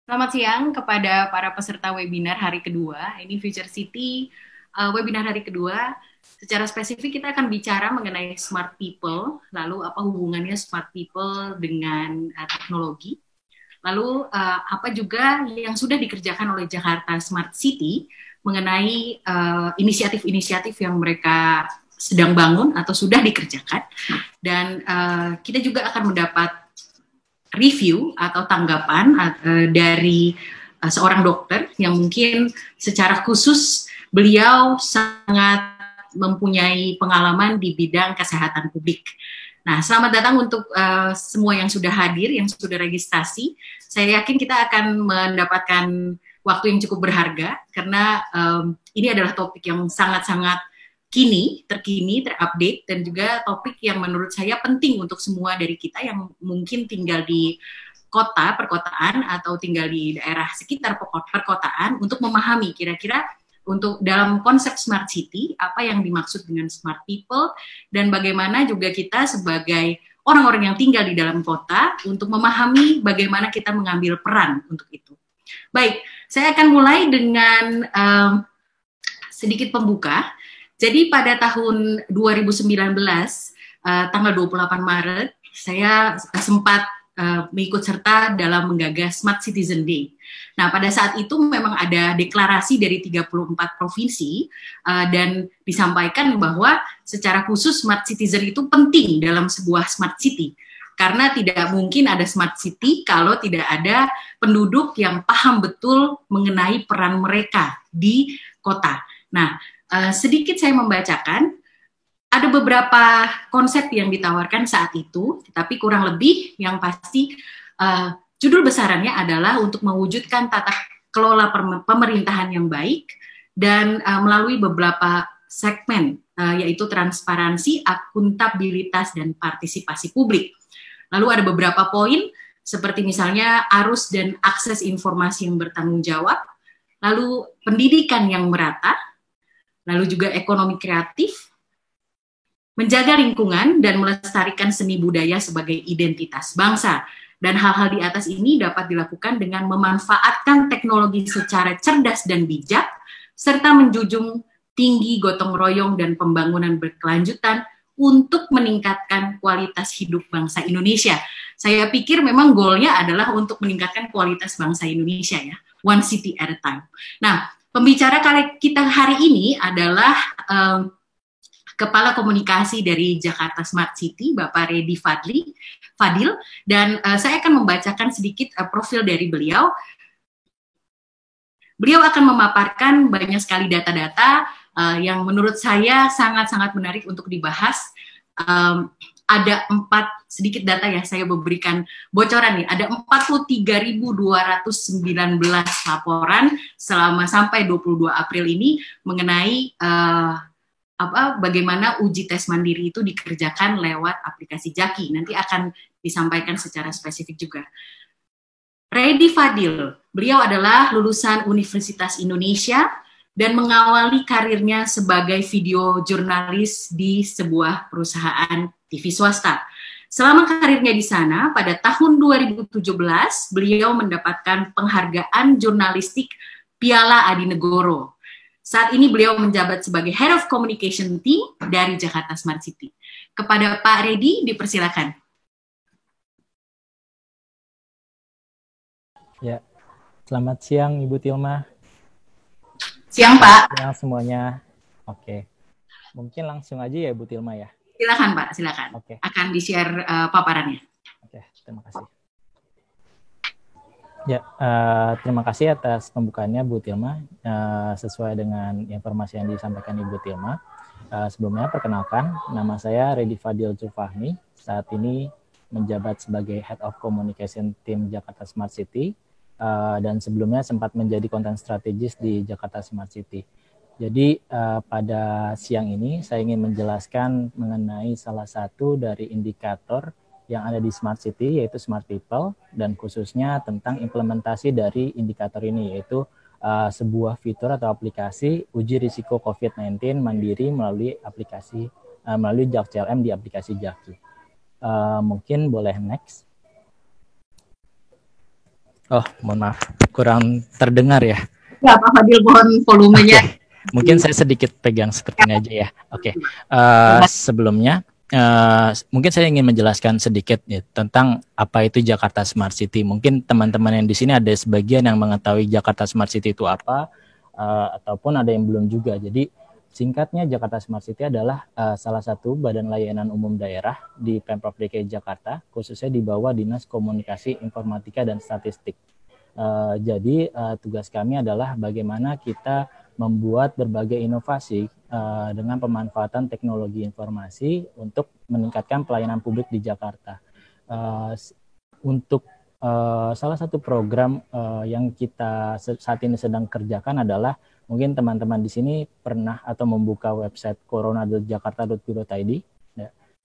Selamat siang kepada para peserta webinar hari kedua. Ini Future City webinar hari kedua. Secara spesifik kita akan bicara mengenai smart people, lalu apa hubungannya smart people dengan teknologi. Lalu apa juga yang sudah dikerjakan oleh Jakarta Smart City mengenai inisiatif-inisiatif yang mereka sedang bangun atau sudah dikerjakan. Dan kita juga akan mendapat review atau tanggapan dari seorang dokter yang mungkin secara khusus beliau sangat mempunyai pengalaman di bidang kesehatan publik. Nah, selamat datang untuk semua yang sudah hadir, yang sudah registrasi. Saya yakin kita akan mendapatkan waktu yang cukup berharga karena ini adalah topik yang sangat-sangat terkini, terupdate, dan juga topik yang menurut saya penting untuk semua dari kita yang mungkin tinggal di kota, perkotaan, atau tinggal di daerah sekitar perkotaan untuk memahami kira-kira untuk dalam konsep smart city, apa yang dimaksud dengan smart people, dan bagaimana juga kita sebagai orang-orang yang tinggal di dalam kota untuk memahami bagaimana kita mengambil peran untuk itu. Baik, saya akan mulai dengan sedikit pembuka. Jadi pada tahun 2019, tanggal 28 Maret, saya sempat mengikut serta dalam menggagas Smart Citizen Day. Nah, pada saat itu memang ada deklarasi dari 34 provinsi dan disampaikan bahwa secara khusus Smart Citizen itu penting dalam sebuah Smart City. Karena tidak mungkin ada Smart City kalau tidak ada penduduk yang paham betul mengenai peran mereka di kota. Nah, sedikit saya membacakan, ada beberapa konsep yang ditawarkan saat itu, tapi kurang lebih yang pasti judul besarannya adalah untuk mewujudkan tata kelola pemerintahan yang baik dan melalui beberapa segmen, yaitu transparansi, akuntabilitas, dan partisipasi publik. Lalu ada beberapa poin, seperti misalnya arus dan akses informasi yang bertanggung jawab, lalu pendidikan yang merata, lalu juga ekonomi kreatif, menjaga lingkungan, dan melestarikan seni budaya sebagai identitas bangsa. Dan hal-hal di atas ini dapat dilakukan dengan memanfaatkan teknologi secara cerdas dan bijak, serta menjunjung tinggi gotong royong dan pembangunan berkelanjutan untuk meningkatkan kualitas hidup bangsa Indonesia. Saya pikir memang goalnya adalah untuk meningkatkan kualitas bangsa Indonesia ya, one city at a time. Nah, pembicara kali kita hari ini adalah Kepala Komunikasi dari Jakarta Smart City, Bapak Reddy Fadil, dan saya akan membacakan sedikit profil dari beliau. Beliau akan memaparkan banyak sekali data-data yang menurut saya sangat-sangat menarik untuk dibahas. Ada sedikit data ya, saya berikan bocoran nih, ada 43.219 laporan selama sampai 22 April ini mengenai bagaimana uji tes mandiri itu dikerjakan lewat aplikasi Jaki. Nanti akan disampaikan secara spesifik juga. Reddy Fadil, beliau adalah lulusan Universitas Indonesia dan mengawali karirnya sebagai video jurnalis di sebuah perusahaan TV swasta. Selama karirnya di sana, pada tahun 2017, beliau mendapatkan penghargaan jurnalistik Piala Adi Negoro. Saat ini beliau menjabat sebagai Head of Communication Team dari Jakarta Smart City. Kepada Pak Reddy, dipersilakan. Ya, selamat siang Ibu Tilma. Siang Pak. Siang semuanya. Oke, mungkin langsung aja ya Ibu Tilma ya. Silakan Pak, silakan. Oke. Akan di-share paparannya. Oke, terima kasih. Ya, terima kasih atas pembukaannya Bu Tilma. Sesuai dengan informasi yang disampaikan Ibu Tilma. Sebelumnya perkenalkan, nama saya Reddy Fadil Zulfahmi. Saat ini menjabat sebagai Head of Communication Team Jakarta Smart City. Dan sebelumnya sempat menjadi konten strategis di Jakarta Smart City. Jadi pada siang ini saya ingin menjelaskan mengenai salah satu dari indikator yang ada di Smart City, yaitu Smart People, dan khususnya tentang implementasi dari indikator ini, yaitu sebuah fitur atau aplikasi uji risiko COVID-19 mandiri melalui aplikasi melalui JAK-CLM di aplikasi Jaki. Mungkin boleh next. Oh, mohon maaf, kurang terdengar ya. Ya, Pak Fadil, mohon volumenya. Oke, mungkin saya sedikit pegang screen aja ya. Oke, sebelumnya mungkin saya ingin menjelaskan sedikit ya, tentang apa itu Jakarta Smart City. Mungkin teman-teman yang di sini ada sebagian yang mengetahui Jakarta Smart City itu apa, ataupun ada yang belum juga. Jadi singkatnya Jakarta Smart City adalah salah satu badan layanan umum daerah di Pemprov DKI Jakarta, khususnya di bawah Dinas Komunikasi Informatika dan Statistik. Jadi tugas kami adalah bagaimana kita membuat berbagai inovasi dengan pemanfaatan teknologi informasi untuk meningkatkan pelayanan publik di Jakarta. Untuk salah satu program yang kita saat ini sedang kerjakan adalah, mungkin teman-teman di sini pernah atau membuka website corona.jakarta.go.id.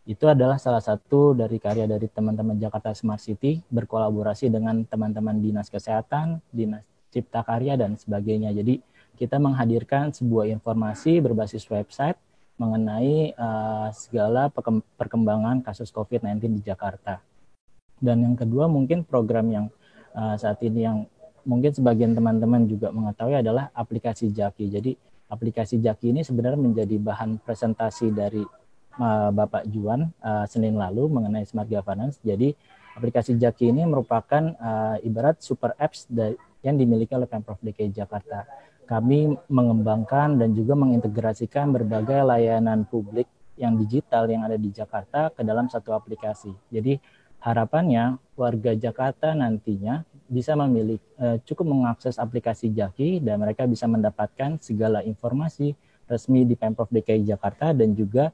Itu adalah salah satu dari karya dari teman-teman Jakarta Smart City berkolaborasi dengan teman-teman Dinas Kesehatan, Dinas Cipta Karya, dan sebagainya. Jadi kita menghadirkan sebuah informasi berbasis website mengenai segala perkembangan kasus COVID-19 di Jakarta. Dan yang kedua, mungkin program yang saat ini yang mungkin sebagian teman-teman juga mengetahui adalah aplikasi Jaki. Jadi aplikasi Jaki ini sebenarnya menjadi bahan presentasi dari Bapak Juan Senin lalu mengenai smart governance. Jadi aplikasi Jaki ini merupakan ibarat super apps yang dimiliki oleh Pemprov DKI Jakarta. Kami mengembangkan dan juga mengintegrasikan berbagai layanan publik yang digital yang ada di Jakarta ke dalam satu aplikasi. Jadi harapannya warga Jakarta nantinya bisa cukup mengakses aplikasi Jaki dan mereka bisa mendapatkan segala informasi resmi di Pemprov DKI Jakarta dan juga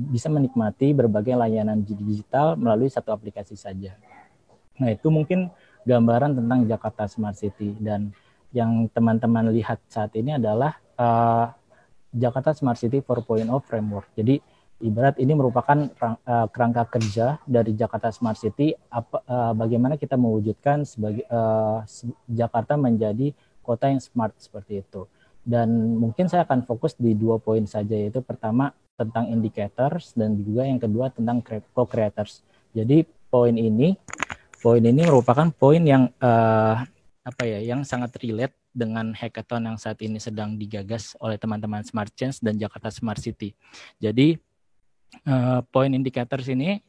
bisa menikmati berbagai layanan digital melalui satu aplikasi saja. Nah, itu mungkin gambaran tentang Jakarta Smart City. Dan yang teman-teman lihat saat ini adalah Jakarta Smart City 4.0 Framework. Jadi ibarat ini merupakan kerangka kerja dari Jakarta Smart City, bagaimana kita mewujudkan Jakarta menjadi kota yang smart seperti itu. Dan mungkin saya akan fokus di 2 poin saja, yaitu pertama tentang indicators dan juga yang kedua tentang co-creators. Jadi poin ini merupakan poin yang yang sangat relate dengan hackathon yang saat ini sedang digagas oleh teman-teman Smart Change dan Jakarta Smart City. Jadi poin indicators ini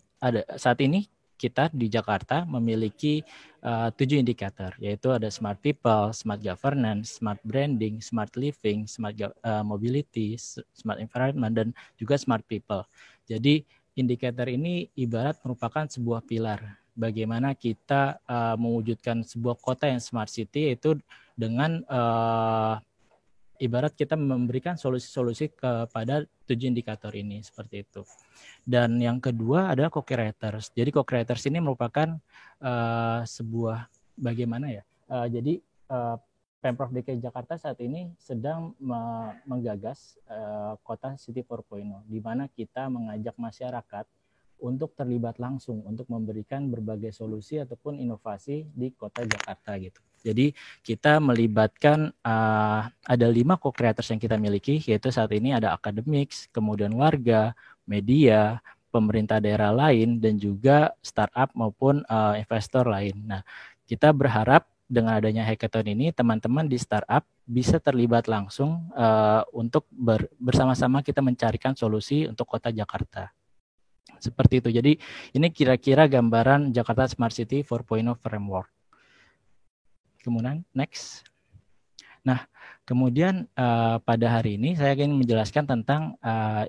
saat ini kita di Jakarta memiliki 7 indikator, yaitu ada smart people, smart governance, smart branding, smart living, smart mobility, smart environment, dan juga smart people. Jadi indikator ini ibarat merupakan sebuah pilar bagaimana kita mewujudkan sebuah kota yang smart city, yaitu dengan ibarat kita memberikan solusi-solusi kepada 7 indikator ini, seperti itu. Dan yang kedua adalah co-creators. Jadi co-creators ini merupakan sebuah bagaimana ya? Jadi Pemprov DKI Jakarta saat ini sedang menggagas Kota City 4.0, di mana kita mengajak masyarakat untuk terlibat langsung untuk memberikan berbagai solusi ataupun inovasi di Kota Jakarta gitu. Jadi kita melibatkan ada 5 co-creators yang kita miliki, yaitu saat ini ada academics, kemudian warga, media, pemerintah daerah lain, dan juga startup maupun investor lain. Nah, kita berharap dengan adanya hackathon ini, teman-teman di startup bisa terlibat langsung untuk bersama-sama kita mencarikan solusi untuk Kota Jakarta. Seperti itu. Jadi ini kira-kira gambaran Jakarta Smart City 4.0 Framework. Kemudian next. Nah, kemudian pada hari ini saya ingin menjelaskan tentang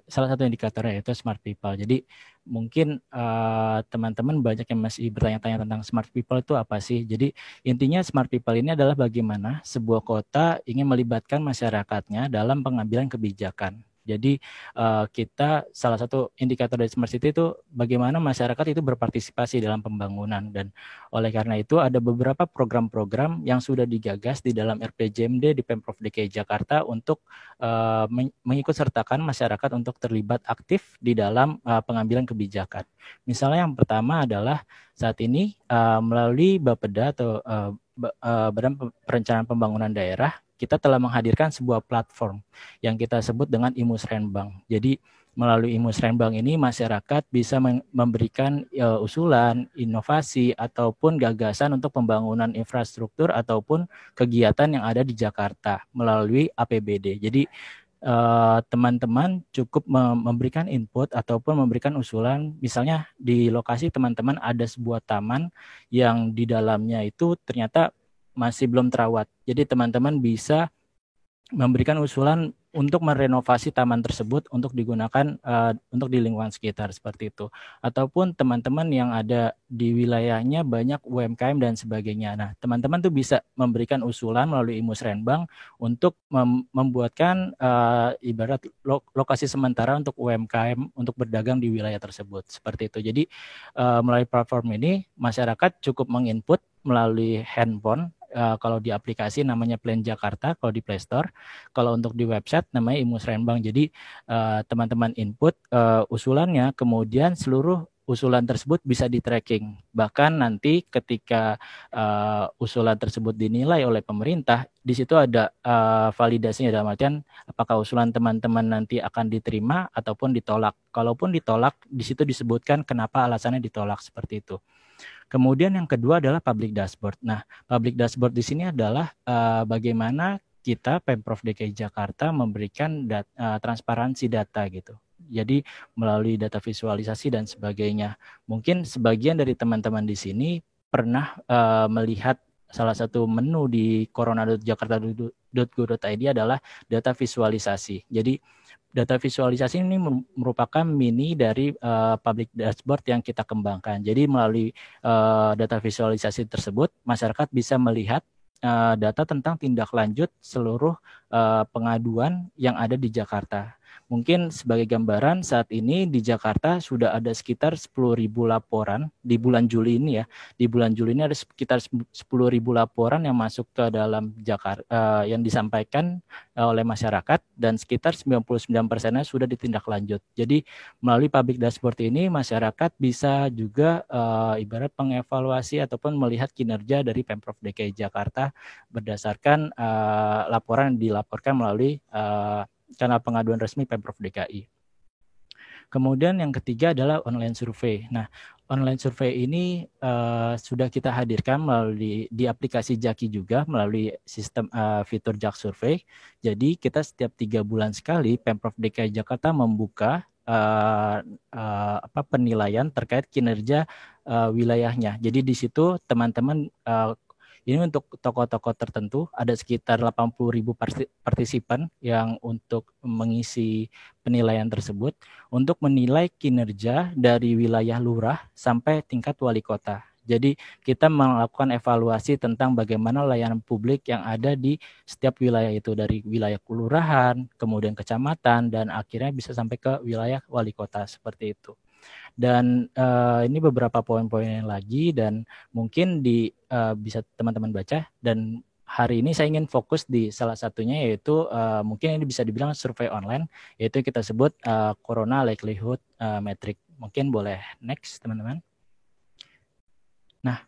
salah satu indikatornya, yaitu smart people. Jadi mungkin teman-teman banyak yang masih bertanya-tanya tentang smart people itu apa sih. Jadi intinya smart people ini adalah bagaimana sebuah kota ingin melibatkan masyarakatnya dalam pengambilan kebijakan. Jadi kita salah satu indikator dari Smart City itu bagaimana masyarakat itu berpartisipasi dalam pembangunan, dan oleh karena itu ada beberapa program-program yang sudah digagas di dalam RPJMD di Pemprov DKI Jakarta untuk mengikut sertakan masyarakat untuk terlibat aktif di dalam pengambilan kebijakan. Misalnya yang pertama adalah saat ini melalui Bapeda atau Badan Perencanaan Pembangunan Daerah, kita telah menghadirkan sebuah platform yang kita sebut dengan IMUS Renbang. Jadi Melalui Musrembang ini masyarakat bisa memberikan usulan, inovasi, ataupun gagasan untuk pembangunan infrastruktur ataupun kegiatan yang ada di Jakarta melalui APBD. Jadi teman-teman cukup memberikan input ataupun memberikan usulan, misalnya di lokasi teman-teman ada sebuah taman yang di dalamnya itu ternyata masih belum terawat. Jadi teman-teman bisa memberikan usulan untuk merenovasi taman tersebut untuk digunakan untuk di lingkungan sekitar seperti itu. Ataupun teman-teman yang ada di wilayahnya banyak UMKM dan sebagainya. Nah, teman-teman tuh bisa memberikan usulan melalui Musrenbang untuk membuatkan ibarat lokasi sementara untuk UMKM untuk berdagang di wilayah tersebut seperti itu. Jadi melalui platform ini masyarakat cukup menginput melalui handphone. Kalau di aplikasi namanya Plan Jakarta, kalau di Play Store. Kalau untuk di website namanya Imusrenbang. Jadi teman-teman input usulannya, kemudian seluruh usulan tersebut bisa di-tracking. Bahkan nanti ketika usulan tersebut dinilai oleh pemerintah, di situ ada validasinya, dalam artian apakah usulan teman-teman nanti akan diterima ataupun ditolak. Kalaupun ditolak, di situ disebutkan kenapa alasannya ditolak seperti itu. Kemudian yang kedua adalah public dashboard. Nah, public dashboard di sini adalah bagaimana kita Pemprov DKI Jakarta memberikan transparansi data gitu. Jadi melalui data visualisasi dan sebagainya. Mungkin sebagian dari teman-teman di sini pernah melihat salah satu menu di corona.jakarta.go.id adalah data visualisasi. Jadi data visualisasi ini merupakan mini dari public dashboard yang kita kembangkan. Jadi melalui data visualisasi tersebut, masyarakat bisa melihat data tentang tindak lanjut seluruh pengaduan yang ada di Jakarta. Mungkin sebagai gambaran saat ini di Jakarta sudah ada sekitar 10.000 laporan di bulan Juli ini ya. Di bulan Juli ini ada sekitar 10.000 laporan yang masuk ke dalam Jakarta yang disampaikan oleh masyarakat dan sekitar 99%-nya sudah ditindaklanjut. Jadi melalui public dashboard ini masyarakat bisa juga ibarat mengevaluasi ataupun melihat kinerja dari Pemprov DKI Jakarta berdasarkan laporan yang dilaporkan melalui kanal pengaduan resmi Pemprov DKI. Kemudian yang ketiga adalah online survei. Nah, online survei ini sudah kita hadirkan melalui di aplikasi Jaki juga melalui sistem fitur Jak Survei. Jadi kita setiap 3 bulan sekali Pemprov DKI Jakarta membuka penilaian terkait kinerja wilayahnya. Jadi di situ teman-teman ini untuk tokoh-tokoh tertentu, ada sekitar 80.000 partisipan yang untuk mengisi penilaian tersebut, untuk menilai kinerja dari wilayah lurah sampai tingkat wali kota. Jadi kita melakukan evaluasi tentang bagaimana layanan publik yang ada di setiap wilayah itu, dari wilayah kelurahan, kemudian kecamatan, dan akhirnya bisa sampai ke wilayah wali kota seperti itu. Dan ini beberapa poin-poin lagi dan mungkin bisa teman-teman baca. Dan hari ini saya ingin fokus di salah satunya yaitu mungkin ini bisa dibilang survei online, yaitu kita sebut Corona Likelihood Metric. Mungkin boleh next teman-teman. Nah,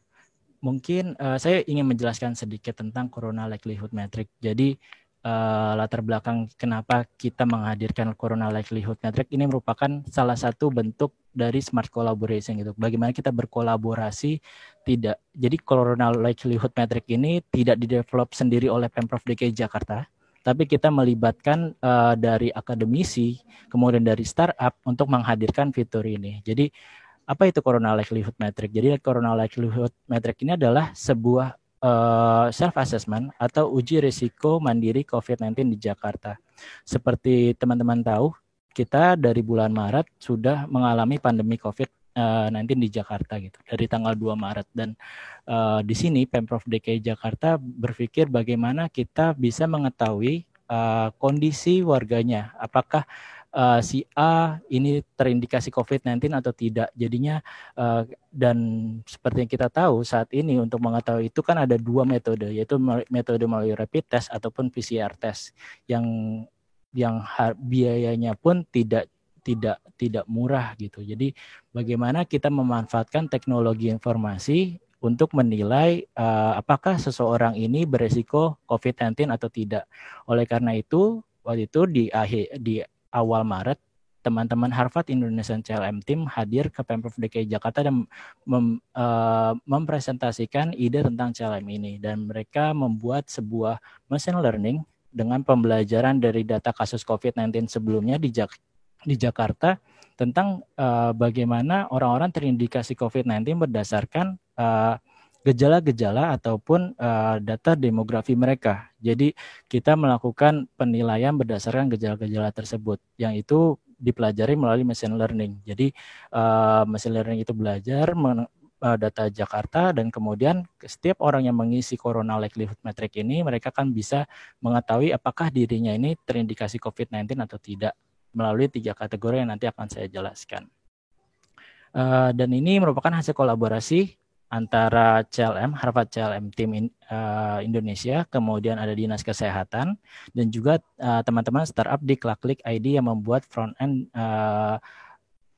mungkin saya ingin menjelaskan sedikit tentang Corona Likelihood Metric. Jadi latar belakang kenapa kita menghadirkan Corona Likelihood Metric ini merupakan salah satu bentuk dari smart collaboration gitu. Bagaimana kita berkolaborasi tidak. Jadi Corona Likelihood Metric ini tidak didevelop sendiri oleh Pemprov DKI Jakarta, tapi kita melibatkan dari akademisi, kemudian dari startup untuk menghadirkan fitur ini. Jadi apa itu Corona Likelihood Metric? Jadi Corona Likelihood Metric ini adalah sebuah self-assessment atau uji risiko mandiri COVID-19 di Jakarta. Seperti teman-teman tahu, kita dari bulan Maret sudah mengalami pandemi COVID-19 di Jakarta gitu, dari tanggal 2 Maret. Dan di sini Pemprov DKI Jakarta berpikir bagaimana kita bisa mengetahui kondisi warganya, apakah si A ini terindikasi COVID-19 atau tidak. Jadinya dan seperti yang kita tahu saat ini untuk mengetahui itu kan ada 2 metode, yaitu metode melalui rapid test ataupun PCR test yang biayanya pun tidak murah gitu. Jadi bagaimana kita memanfaatkan teknologi informasi untuk menilai apakah seseorang ini beresiko COVID-19 atau tidak. Oleh karena itu waktu itu di awal Maret teman-teman Harvard Indonesian CLM Team hadir ke Pemprov DKI Jakarta dan mempresentasikan ide tentang CLM ini. Dan mereka membuat sebuah machine learning dengan pembelajaran dari data kasus COVID-19 sebelumnya di Jakarta tentang bagaimana orang-orang terindikasi COVID-19 berdasarkan gejala-gejala ataupun data demografi mereka. Jadi kita melakukan penilaian berdasarkan gejala-gejala tersebut, yang itu dipelajari melalui machine learning. Jadi machine learning itu belajar data Jakarta, dan kemudian setiap orang yang mengisi Corona Likelihood Metric ini, mereka kan bisa mengetahui apakah dirinya ini terindikasi COVID-19 atau tidak melalui 3 kategori yang nanti akan saya jelaskan. Dan ini merupakan hasil kolaborasi antara CLM, Harvard CLM Team Indonesia, kemudian ada Dinas Kesehatan, dan juga teman-teman startup di Klik ID yang membuat front-end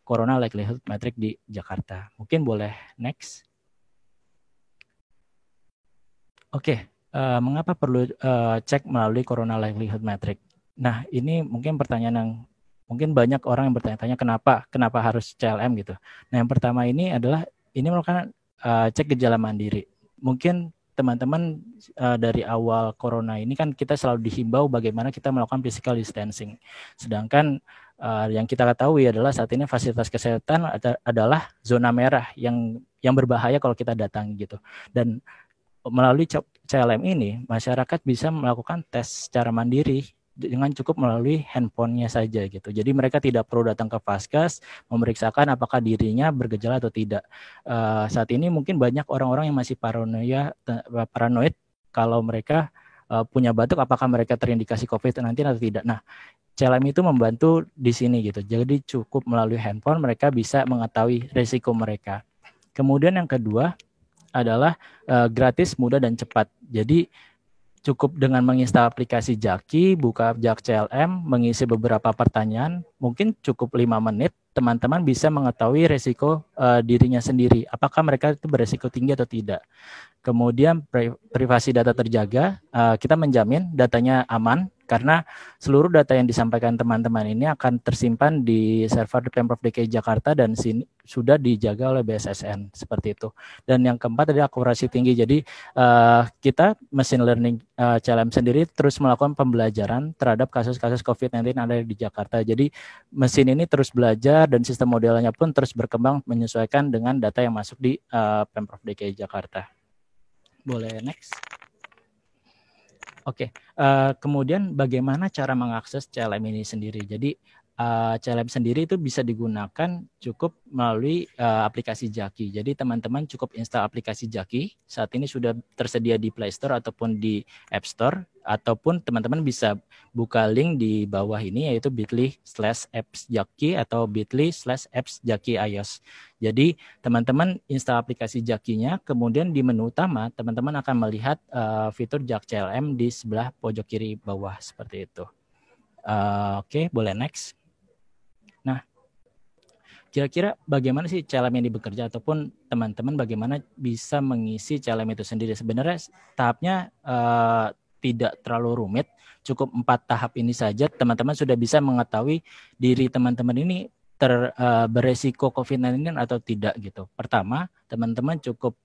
Corona Likelihood Metric di Jakarta. Mungkin boleh next. Oke, mengapa perlu cek melalui Corona Likelihood Metric? Nah, ini mungkin pertanyaan yang mungkin banyak orang yang bertanya-tanya kenapa harus CLM gitu. Nah, yang pertama ini adalah ini merupakan cek gejala mandiri. Mungkin teman-teman dari awal corona ini kan kita selalu dihimbau bagaimana kita melakukan physical distancing. Sedangkan yang kita ketahui adalah saat ini fasilitas kesehatan adalah zona merah yang berbahaya kalau kita datang gitu. Dan melalui CLM ini masyarakat bisa melakukan tes secara mandiri dengan cukup melalui handphonenya saja gitu. Jadi mereka tidak perlu datang ke Vaskes memeriksakan apakah dirinya bergejala atau tidak. Saat ini mungkin banyak orang-orang yang masih paranoid kalau mereka punya batuk, apakah mereka terindikasi COVID-19 atau tidak. Nah, CLM itu membantu di sini gitu. Jadi cukup melalui handphone mereka bisa mengetahui risiko mereka. Kemudian yang kedua adalah gratis, mudah, dan cepat. Jadi cukup dengan menginstal aplikasi Jaki, buka Jak CLM, mengisi beberapa pertanyaan, mungkin cukup 5 menit, teman-teman bisa mengetahui resiko dirinya sendiri. Apakah mereka itu beresiko tinggi atau tidak. Kemudian privasi data terjaga, kita menjamin datanya aman, karena seluruh data yang disampaikan teman-teman ini akan tersimpan di server Pemprov DKI Jakarta dan sudah dijaga oleh BSSN, seperti itu. Dan yang keempat adalah akurasi tinggi. Jadi kita machine learning CLM sendiri terus melakukan pembelajaran terhadap kasus-kasus COVID-19 yang ada di Jakarta. Jadi mesin ini terus belajar dan sistem modelnya pun terus berkembang menyesuaikan dengan data yang masuk di Pemprov DKI Jakarta. Boleh next. Oke, kemudian bagaimana cara mengakses CLM ini sendiri? Jadi CLM sendiri itu bisa digunakan cukup melalui aplikasi Jaki. Jadi teman-teman cukup install aplikasi Jaki. Saat ini sudah tersedia di Play Store ataupun di App Store. Ataupun teman-teman bisa buka link di bawah ini, yaitu bit.ly/appsjaki atau bit.ly/appsjaki iOS. Jadi teman-teman install aplikasi Jaki-nya, kemudian di menu utama teman-teman akan melihat fitur Jak CLM di sebelah pojok kiri bawah seperti itu. Oke, boleh next. Nah, kira-kira bagaimana sih CLM ini bekerja, ataupun teman-teman bagaimana bisa mengisi CLM itu sendiri? Sebenarnya tahapnya tidak terlalu rumit, cukup 4 tahap ini saja teman-teman sudah bisa mengetahui diri teman-teman ini beresiko COVID-19 atau tidak gitu. Pertama, teman-teman cukup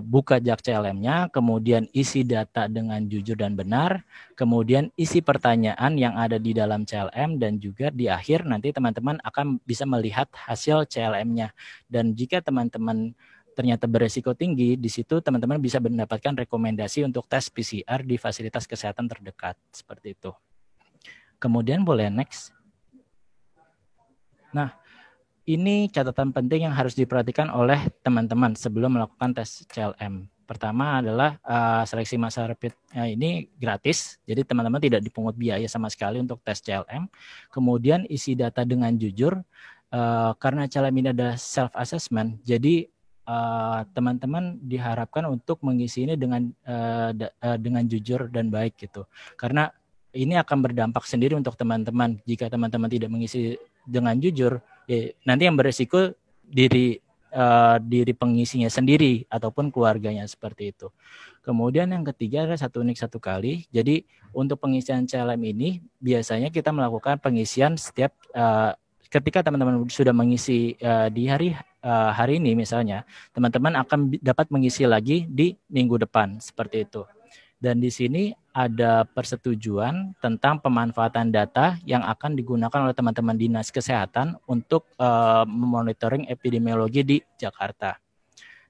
buka Jak CLM-nya, kemudian isi data dengan jujur dan benar, kemudian isi pertanyaan yang ada di dalam CLM, dan juga di akhir nanti teman-teman akan bisa melihat hasil CLM-nya. Dan jika teman-teman ternyata beresiko tinggi, di situ teman-teman bisa mendapatkan rekomendasi untuk tes PCR di fasilitas kesehatan terdekat, seperti itu. Kemudian boleh next. Nah, ini catatan penting yang harus diperhatikan oleh teman-teman sebelum melakukan tes CLM. Pertama adalah seleksi masa rapid ini gratis, jadi teman-teman tidak dipungut biaya sama sekali untuk tes CLM. Kemudian isi data dengan jujur, karena CLM ini adalah self-assessment, jadi teman-teman diharapkan untuk mengisi ini dengan jujur dan baik gitu. Karena ini akan berdampak sendiri untuk teman-teman. Jika teman-teman tidak mengisi dengan jujur, nanti yang beresiko diri pengisinya sendiri ataupun keluarganya, seperti itu. Kemudian yang ketiga adalah 1 unik 1 kali. Jadi untuk pengisian CLM ini biasanya kita melakukan pengisian setiap ketika teman-teman sudah mengisi di hari ini misalnya, teman-teman akan dapat mengisi lagi di minggu depan seperti itu. Dan di sini ada persetujuan tentang pemanfaatan data yang akan digunakan oleh teman-teman dinas kesehatan untuk memonitoring epidemiologi di Jakarta.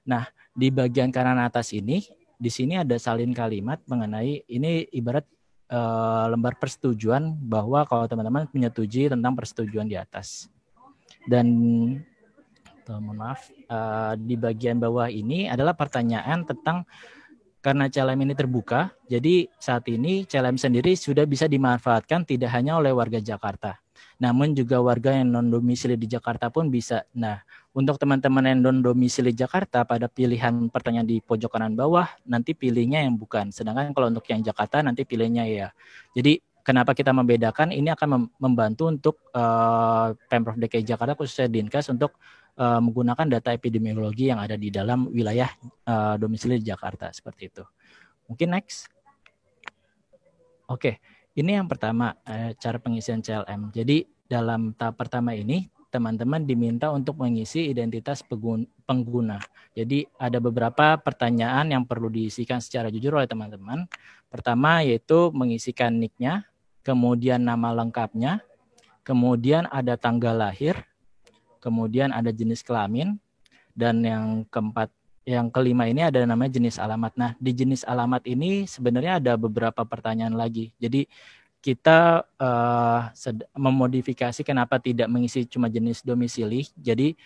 Nah, di bagian kanan atas ini, di sini ada salin kalimat mengenai ini ibarat lembar persetujuan bahwa kalau teman-teman menyetujui tentang persetujuan di atas. Dan mohon maaf, di bagian bawah ini adalah pertanyaan tentang karena CLM ini terbuka, jadi saat ini CLM sendiri sudah bisa dimanfaatkan tidak hanya oleh warga Jakarta, namun juga warga yang non-domisili di Jakarta pun bisa. Nah, untuk teman-teman yang non-domisili Jakarta, pada pilihan pertanyaan di pojok kanan bawah, nanti pilihnya yang bukan. Sedangkan kalau untuk yang Jakarta, nanti pilihnya ya. Jadi, kenapa kita membedakan? Ini akan membantu untuk Pemprov DKI Jakarta, khususnya Dinkes, untuk menggunakan data epidemiologi yang ada di dalam wilayah domisili di Jakarta seperti itu. Mungkin next. Oke, ini yang pertama cara pengisian CLM. Jadi dalam tahap pertama ini teman-teman diminta untuk mengisi identitas pengguna. Jadi ada beberapa pertanyaan yang perlu diisikan secara jujur oleh teman-teman. Pertama yaitu mengisikan nick-nya, kemudian nama lengkapnya, kemudian ada tanggal lahir, kemudian ada jenis kelamin, dan yang kelima ini ada namanya jenis alamat. Nah, di jenis alamat ini sebenarnya ada beberapa pertanyaan lagi. Jadi kita memodifikasi kenapa tidak mengisi cuma jenis domisili. Jadi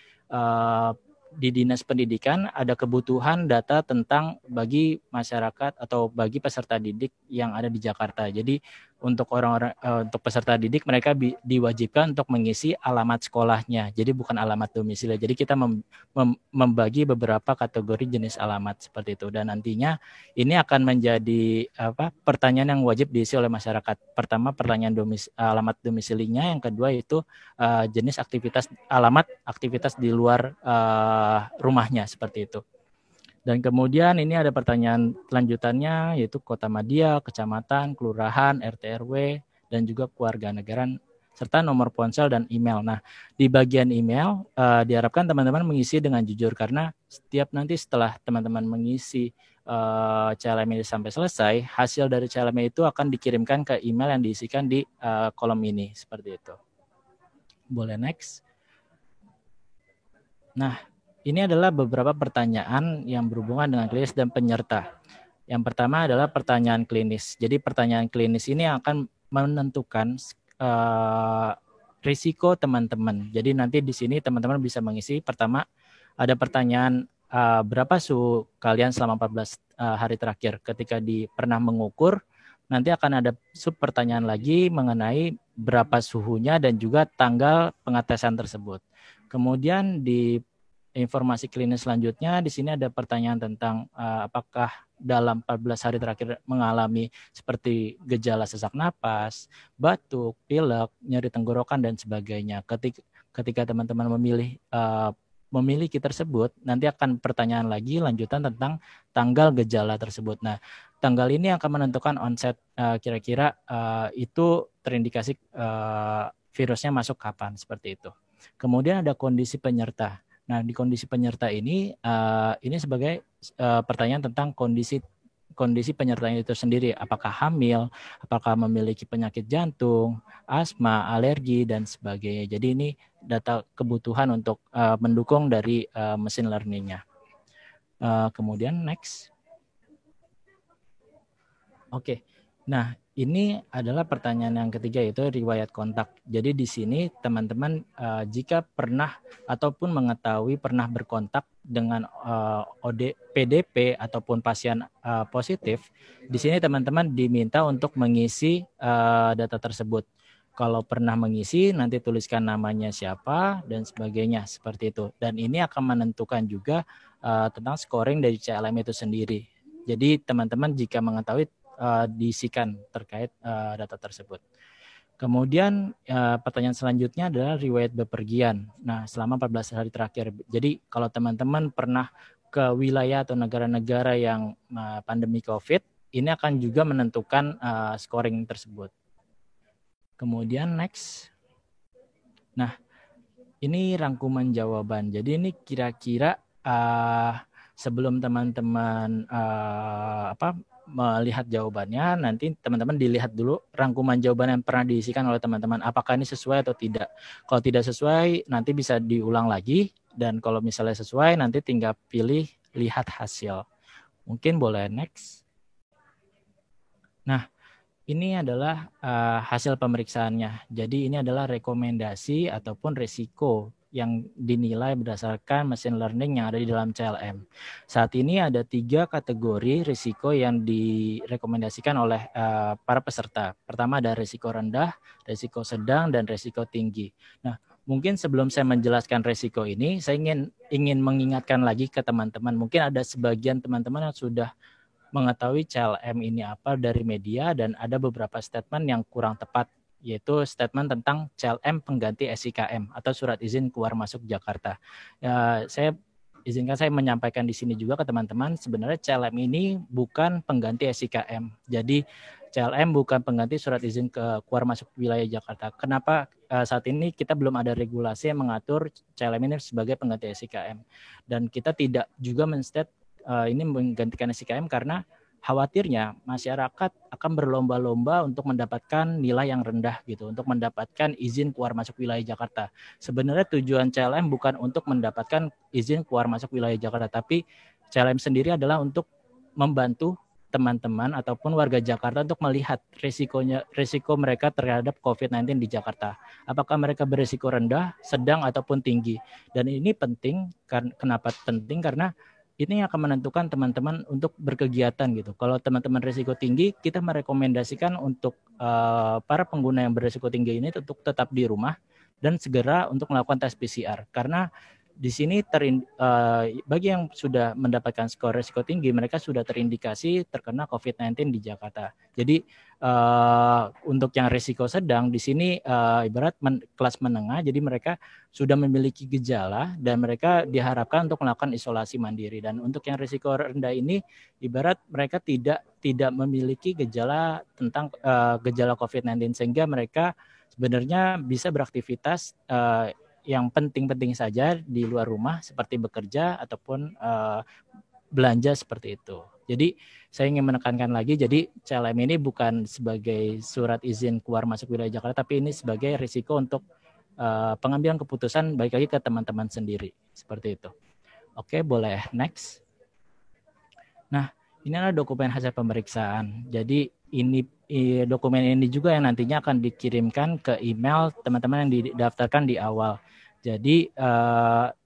di Dinas Pendidikan ada kebutuhan data tentang bagi masyarakat atau bagi peserta didik yang ada di Jakarta. Jadi untuk untuk peserta didik mereka diwajibkan untuk mengisi alamat sekolahnya. Jadi bukan alamat domisili. Jadi kita membagi beberapa kategori jenis alamat seperti itu, dan nantinya ini akan menjadi pertanyaan yang wajib diisi oleh masyarakat. Pertama pertanyaan alamat domisilinya, yang kedua itu jenis alamat aktivitas di luar rumahnya seperti itu. Dan kemudian ini ada pertanyaan lanjutannya yaitu kota madya, kecamatan, kelurahan, RT RW, dan juga kewarganegaraan serta nomor ponsel dan email. Nah, di bagian email diharapkan teman-teman mengisi dengan jujur, karena nanti setelah teman-teman mengisi CLM ini sampai selesai, hasil dari CLM itu akan dikirimkan ke email yang diisikan di kolom ini seperti itu. Boleh next. Nah, ini adalah beberapa pertanyaan yang berhubungan dengan klinis dan penyerta. Yang pertama adalah pertanyaan klinis. Jadi pertanyaan klinis ini akan menentukan risiko teman-teman. Jadi nanti di sini teman-teman bisa mengisi. Pertama ada pertanyaan berapa suhu kalian selama 14 hari terakhir. Ketika pernah mengukur, nanti akan ada sub pertanyaan lagi mengenai berapa suhunya dan juga tanggal pengetesan tersebut. Kemudian di informasi klinis selanjutnya, di sini ada pertanyaan tentang apakah dalam 14 hari terakhir mengalami seperti gejala sesak napas, batuk, pilek, nyeri tenggorokan, dan sebagainya. Ketika teman-teman memiliki tersebut, nanti akan pertanyaan lagi lanjutan tentang tanggal gejala tersebut. Nah, tanggal ini akan menentukan onset kira-kira itu terindikasi virusnya masuk kapan, seperti itu. Kemudian ada kondisi penyerta. Nah, di kondisi penyerta ini sebagai pertanyaan tentang kondisi penyerta itu sendiri. Apakah hamil, apakah memiliki penyakit jantung, asma, alergi, dan sebagainya. Jadi ini data kebutuhan untuk mendukung dari machine learning-nya. Kemudian next. Oke. Nah, ini adalah pertanyaan yang ketiga, yaitu riwayat kontak. Jadi di sini teman-teman jika pernah ataupun mengetahui pernah berkontak dengan PDP ataupun pasien positif, di sini teman-teman diminta untuk mengisi data tersebut. Kalau pernah mengisi, nanti tuliskan namanya siapa dan sebagainya, seperti itu. Dan ini akan menentukan juga tentang scoring dari CLM itu sendiri. Jadi teman-teman jika mengetahui diisikan terkait data tersebut. Kemudian pertanyaan selanjutnya adalah riwayat bepergian. Nah, selama 14 hari terakhir. Jadi kalau teman-teman pernah ke wilayah atau negara-negara yang pandemi COVID, ini akan juga menentukan scoring tersebut. Kemudian next. Nah, Ini rangkuman jawaban. Jadi ini kira-kira sebelum teman-teman melihat jawabannya, nanti teman-teman dilihat dulu rangkuman jawaban yang pernah diisikan oleh teman-teman. Apakah ini sesuai atau tidak? Kalau tidak sesuai, nanti bisa diulang lagi. Dan kalau misalnya sesuai, nanti tinggal pilih lihat hasil. Mungkin boleh next. Nah, ini adalah hasil pemeriksaannya. Jadi ini adalah rekomendasi ataupun risiko yang dinilai berdasarkan machine learning yang ada di dalam CLM. Saat ini ada 3 kategori risiko yang direkomendasikan oleh para peserta. Pertama ada risiko rendah, risiko sedang, dan risiko tinggi. Nah, mungkin sebelum saya menjelaskan risiko ini, saya ingin mengingatkan lagi ke teman-teman. Mungkin ada sebagian teman-teman yang sudah mengetahui CLM ini apa dari media, dan ada beberapa statement yang kurang tepat, yaitu statement tentang CLM pengganti SIKM atau surat izin keluar masuk Jakarta. Izinkan saya menyampaikan di sini juga ke teman-teman, sebenarnya CLM ini bukan pengganti SIKM. Jadi CLM bukan pengganti surat izin keluar masuk wilayah Jakarta. Kenapa saat ini kita belum ada regulasi yang mengatur CLM ini sebagai pengganti SIKM, dan kita tidak juga menstate ini menggantikan SIKM karena khawatirnya masyarakat akan berlomba-lomba untuk mendapatkan nilai yang rendah gitu, untuk mendapatkan izin keluar masuk wilayah Jakarta. Sebenarnya tujuan CLM bukan untuk mendapatkan izin keluar masuk wilayah Jakarta, tapi CLM sendiri adalah untuk membantu teman-teman ataupun warga Jakarta untuk melihat risiko mereka terhadap COVID-19 di Jakarta. Apakah mereka berisiko rendah, sedang, ataupun tinggi. Dan ini penting, kenapa penting? Karena ini akan menentukan teman-teman untuk berkegiatan gitu. Kalau teman-teman risiko tinggi, kita merekomendasikan untuk para pengguna yang berisiko tinggi ini untuk tetap di rumah dan segera untuk melakukan tes PCR. Karena di sini bagi yang sudah mendapatkan skor risiko tinggi, mereka sudah terindikasi terkena COVID-19 di Jakarta. Jadi untuk yang risiko sedang di sini ibarat kelas menengah, jadi mereka sudah memiliki gejala dan mereka diharapkan untuk melakukan isolasi mandiri. Dan untuk yang risiko rendah ini ibarat mereka tidak memiliki gejala tentang gejala COVID-19, sehingga mereka sebenarnya bisa beraktivitas yang penting-penting saja di luar rumah seperti bekerja ataupun belanja seperti itu. Jadi saya ingin menekankan lagi, jadi CLM ini bukan sebagai surat izin keluar masuk wilayah Jakarta, tapi ini sebagai risiko untuk pengambilan keputusan balik lagi ke teman-teman sendiri. Seperti itu. Oke, boleh next. Nah, ini adalah dokumen hasil pemeriksaan. Jadi dokumen ini juga yang nantinya akan dikirimkan ke email teman-teman yang didaftarkan di awal. Jadi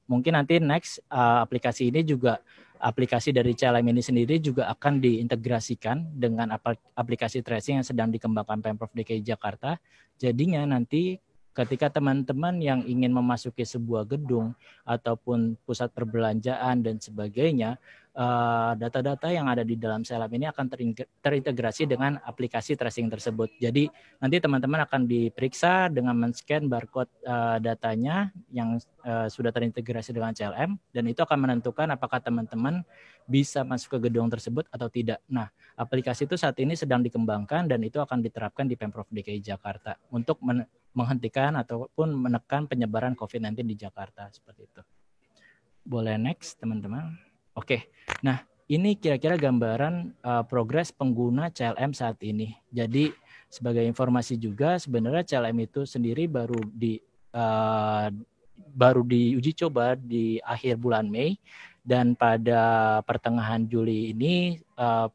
mungkin nanti next aplikasi ini juga, aplikasi dari CLM ini sendiri juga akan diintegrasikan dengan aplikasi tracing yang sedang dikembangkan Pemprov DKI Jakarta. Jadinya nanti ketika teman-teman yang ingin memasuki sebuah gedung ataupun pusat perbelanjaan dan sebagainya, data-data yang ada di dalam CLM ini akan terintegrasi dengan aplikasi tracing tersebut. Jadi nanti teman-teman akan diperiksa dengan men-scan barcode datanya yang sudah terintegrasi dengan CLM, dan itu akan menentukan apakah teman-teman bisa masuk ke gedung tersebut atau tidak. Nah, aplikasi itu saat ini sedang dikembangkan dan itu akan diterapkan di Pemprov DKI Jakarta untuk menghentikan ataupun menekan penyebaran COVID-19 di Jakarta, seperti itu. Boleh next, teman-teman. Oke, nah ini kira-kira gambaran progres pengguna CLM saat ini. Jadi sebagai informasi juga, sebenarnya CLM itu sendiri baru diuji coba di akhir bulan Mei, dan pada pertengahan Juli ini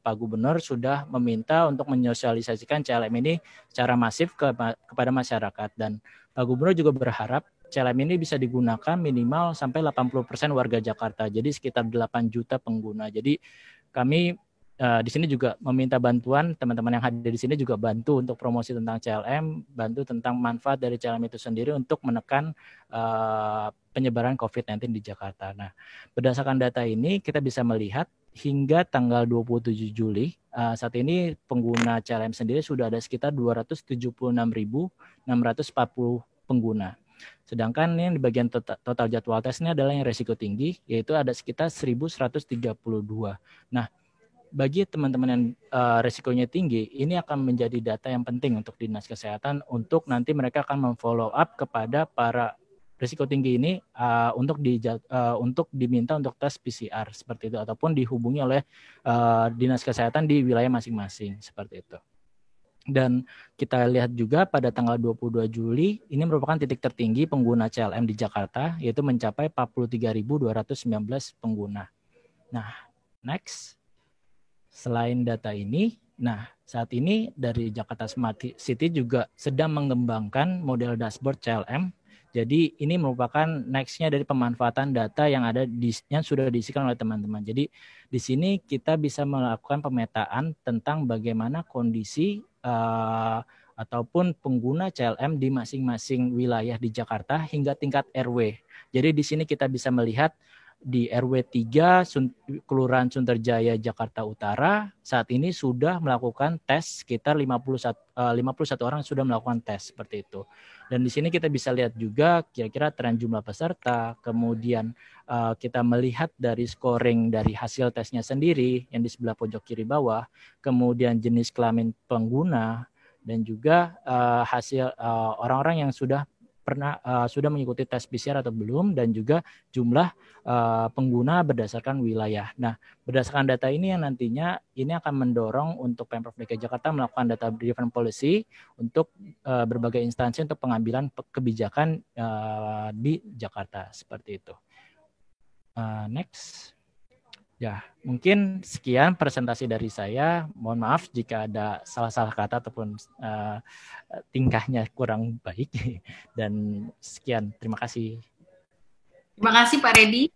Pak Gubernur sudah meminta untuk menyosialisasikan CLM ini secara masif kepada masyarakat, dan Pak Gubernur juga berharap CLM ini bisa digunakan minimal sampai 80% warga Jakarta, jadi sekitar 8 juta pengguna. Jadi kami di sini juga meminta bantuan teman-teman yang hadir di sini, juga bantu untuk promosi tentang CLM, bantu tentang manfaat dari CLM itu sendiri untuk menekan penyebaran COVID-19 di Jakarta. Nah, berdasarkan data ini kita bisa melihat hingga tanggal 27 Juli saat ini pengguna CLM sendiri sudah ada sekitar 276.640 pengguna. Sedangkan yang di bagian total jadwal tes ini adalah yang risiko tinggi, yaitu ada sekitar 1.132. Nah, bagi teman-teman yang risikonya tinggi, ini akan menjadi data yang penting untuk Dinas Kesehatan untuk nanti mereka akan memfollow up kepada para risiko tinggi ini untuk diminta untuk tes PCR seperti itu, ataupun dihubungi oleh dinas kesehatan di wilayah masing-masing seperti itu. Dan kita lihat juga pada tanggal 22 Juli ini merupakan titik tertinggi pengguna CLM di Jakarta, yaitu mencapai 43.219 pengguna. Nah, next. Selain data ini, saat ini dari Jakarta Smart City juga sedang mengembangkan model dashboard CLM. Jadi ini merupakan next-nya dari pemanfaatan data yang sudah diisikan oleh teman-teman. Jadi di sini kita bisa melakukan pemetaan tentang bagaimana kondisi ataupun pengguna CLM di masing-masing wilayah di Jakarta hingga tingkat RW. Jadi di sini kita bisa melihat di RW 3 Kelurahan Sunterjaya Jakarta Utara saat ini sudah melakukan tes, sekitar 51 orang sudah melakukan tes seperti itu. Dan di sini kita bisa lihat juga kira-kira tren jumlah peserta, kemudian kita melihat dari scoring dari hasil tesnya sendiri yang di sebelah pojok kiri bawah, kemudian jenis kelamin pengguna, dan juga hasil orang-orang yang sudah mengikuti tes PCR atau belum, dan juga jumlah pengguna berdasarkan wilayah. Nah, berdasarkan data ini yang nantinya ini akan mendorong untuk Pemprov DKI Jakarta melakukan data driven policy untuk berbagai instansi untuk pengambilan kebijakan di Jakarta seperti itu. Next. Ya, mungkin sekian presentasi dari saya. Mohon maaf jika ada salah-salah kata ataupun tingkahnya kurang baik. Dan sekian, terima kasih. Terima kasih Pak Redi.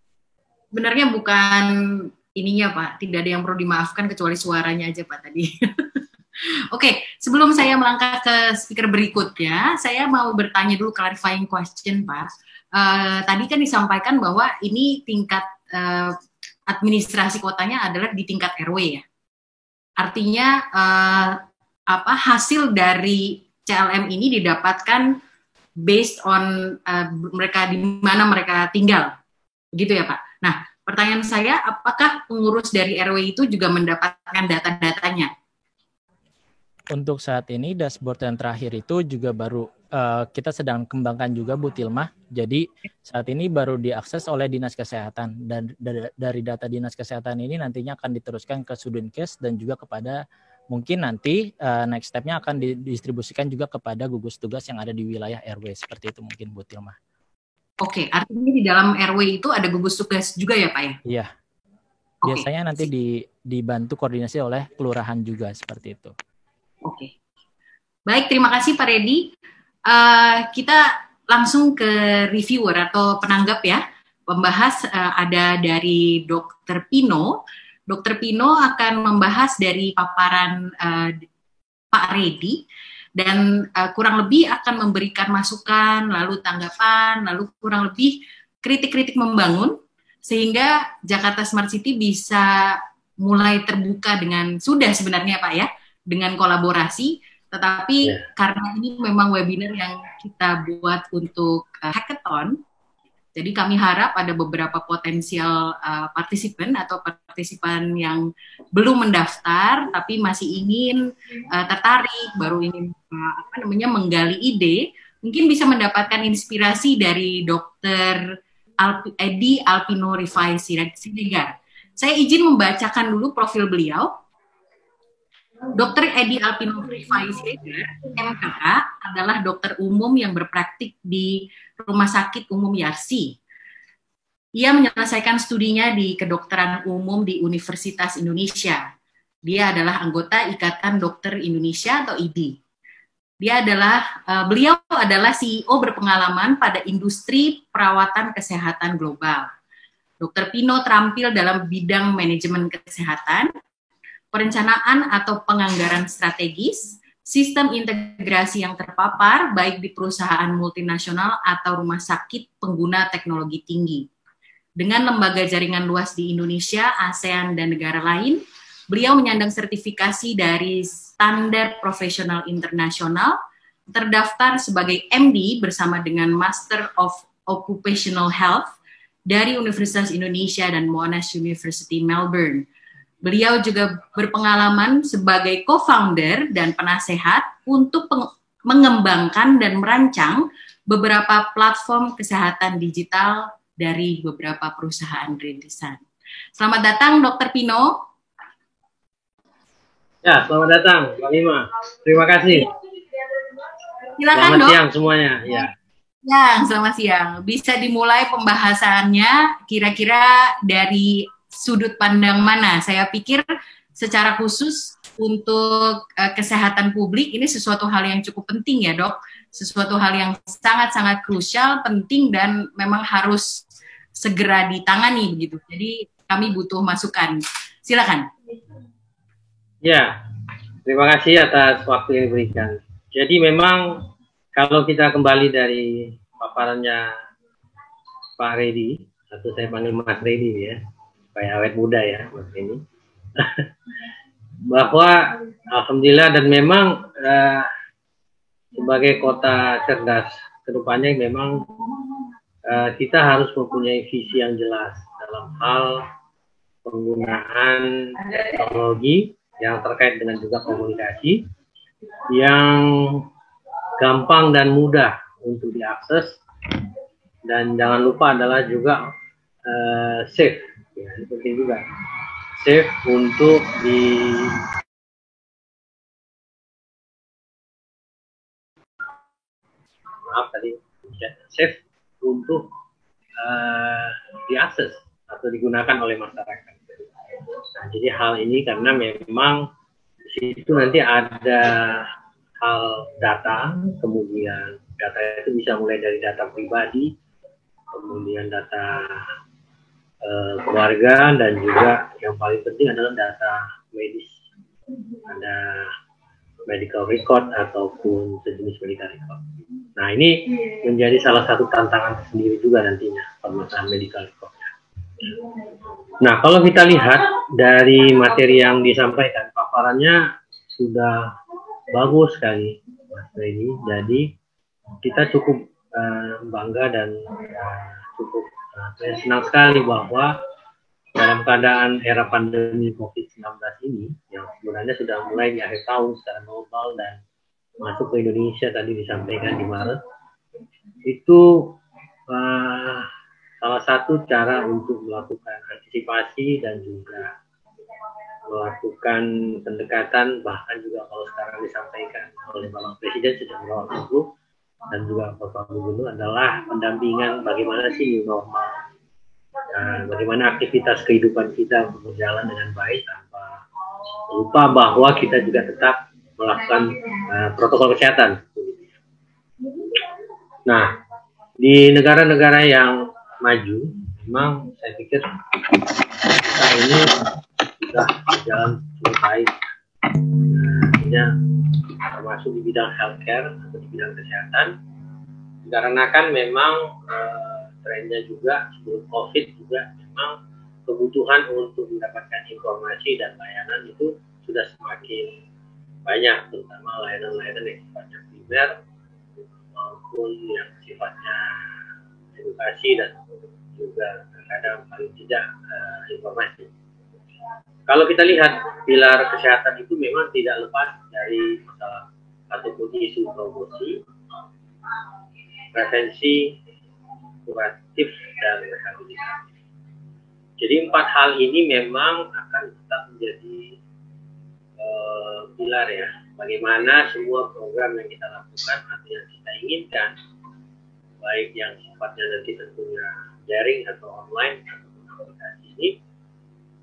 Sebenarnya bukan ininya Pak, tidak ada yang perlu dimaafkan kecuali suaranya aja Pak tadi. Oke, sebelum saya melangkah ke speaker berikutnya, saya mau bertanya dulu clarifying question Pak. Tadi kan disampaikan bahwa ini tingkat administrasi kotanya adalah di tingkat RW ya. Artinya hasil dari CLM ini didapatkan based on mereka di mana mereka tinggal. Gitu ya Pak. Nah, pertanyaan saya, apakah pengurus dari RW itu juga mendapatkan data-datanya? Untuk saat ini dashboard yang terakhir itu juga baru kita sedang kembangkan juga Bu Tilma. Jadi saat ini baru diakses oleh Dinas Kesehatan, dan dari data Dinas Kesehatan ini nantinya akan diteruskan ke Sudinkes dan juga kepada mungkin nanti next step-nya akan didistribusikan juga kepada gugus tugas yang ada di wilayah RW, seperti itu mungkin Bu Tilma. Oke, artinya di dalam RW itu ada gugus tugas juga ya Pak ya? Iya. Biasanya nanti dibantu koordinasi oleh kelurahan juga seperti itu. Oke. Baik, terima kasih Pak Redi. Kita langsung ke reviewer atau penanggap ya. Pembahas ada dari Dr. Pino. Dr. Pino akan membahas dari paparan Pak Redi dan kurang lebih akan memberikan masukan, lalu tanggapan, lalu kurang lebih kritik-kritik membangun sehingga Jakarta Smart City bisa mulai terbuka sudah sebenarnya Pak ya, dengan kolaborasi. Tetapi karena ini memang webinar yang kita buat untuk hackathon, jadi kami harap ada beberapa potensial partisipan atau partisipan yang belum mendaftar tapi masih ingin tertarik, baru ingin menggali ide, mungkin bisa mendapatkan inspirasi dari Dr. Edi Alpino Rifai Siregar. Saya izin membacakan dulu profil beliau. Dr. Edi Alpino Rifai Siregar, MKH, adalah dokter umum yang berpraktik di Rumah Sakit Umum Yarsi. Ia menyelesaikan studinya di kedokteran umum di Universitas Indonesia. Dia adalah anggota Ikatan Dokter Indonesia atau IDI. Beliau adalah CEO berpengalaman pada industri perawatan kesehatan global. Dr. Pino terampil dalam bidang manajemen kesehatan, perencanaan atau penganggaran strategis, sistem integrasi yang terpapar baik di perusahaan multinasional atau rumah sakit pengguna teknologi tinggi. Dengan lembaga jaringan luas di Indonesia, ASEAN, dan negara lain, beliau menyandang sertifikasi dari Standar Profesional Internasional, terdaftar sebagai MD bersama dengan Master of Occupational Health dari Universitas Indonesia dan Monash University Melbourne. Beliau juga berpengalaman sebagai co-founder dan penasehat untuk mengembangkan dan merancang beberapa platform kesehatan digital dari beberapa perusahaan rintisan. Selamat datang Dr. Pino. Ya, selamat datang Mbak Mima. Terima kasih. Silakan, selamat Dok. siang semuanya. Ya, selamat siang. Bisa dimulai pembahasannya kira-kira dari sudut pandang mana? Saya pikir secara khusus untuk kesehatan publik ini sesuatu hal yang cukup penting ya, Dok. Sesuatu hal yang sangat-sangat krusial, penting, dan memang harus segera ditangani begitu. Jadi kami butuh masukan. Silakan. Ya, terima kasih atas waktu yang diberikan. Jadi memang kalau kita kembali dari paparannya Pak Redi, atau saya panggil Mas Redi ya, supaya awet muda ya Mas ini, bahwa alhamdulillah dan memang sebagai kota cerdas kedepannya memang kita harus mempunyai visi yang jelas dalam hal penggunaan teknologi yang terkait dengan juga komunikasi yang gampang dan mudah untuk diakses, dan jangan lupa adalah juga safe, ya, itu penting juga, safe untuk safe untuk diakses atau digunakan oleh masyarakat. Nah, jadi hal ini karena memang di situ nanti ada hal data, kemudian data itu bisa mulai dari data pribadi, kemudian data keluarga, dan juga yang paling penting adalah data medis. Ada medical record ataupun sejenis medical record. Nah, ini menjadi salah satu tantangan sendiri juga nantinya, permasalahan medical record. Nah, kalau kita lihat dari materi yang disampaikan, paparannya sudah bagus sekali, Mas Redi. Jadi kita cukup bangga dan cukup senang sekali bahwa dalam keadaan era pandemi COVID-19 ini, yang sebenarnya sudah mulai di akhir tahun secara global dan masuk ke Indonesia tadi disampaikan di Maret, itu salah satu cara untuk melakukan antisipasi dan juga melakukan pendekatan, bahkan juga kalau sekarang disampaikan oleh Bapak Presiden sudah mengawal itu, dan juga Bapak Gubernur adalah pendampingan bagaimana sih new normal, bagaimana aktivitas kehidupan kita berjalan dengan baik tanpa lupa bahwa kita juga tetap melakukan protokol kesehatan. Nah, di negara-negara yang maju, memang saya pikir kita ini sudah berjalan cukup baik, termasuk di bidang healthcare atau di bidang kesehatan, dikarenakan memang trennya juga sebelum COVID juga memang kebutuhan untuk mendapatkan informasi dan layanan itu sudah semakin banyak, terutama layanan-layanan yang sifatnya primer maupun yang sifatnya edukasi dan juga kadang paling tidak informasi. Kalau kita lihat pilar kesehatan itu memang tidak lepas dari masalah ataupun isu promosi, prevensi, kuratif, dan rehabilitasi. Jadi 4 hal ini memang akan tetap menjadi pilar ya. Bagaimana semua program yang kita lakukan atau yang kita inginkan, baik yang sifatnya nanti tentunya daring atau online ataupun aplikasi ini,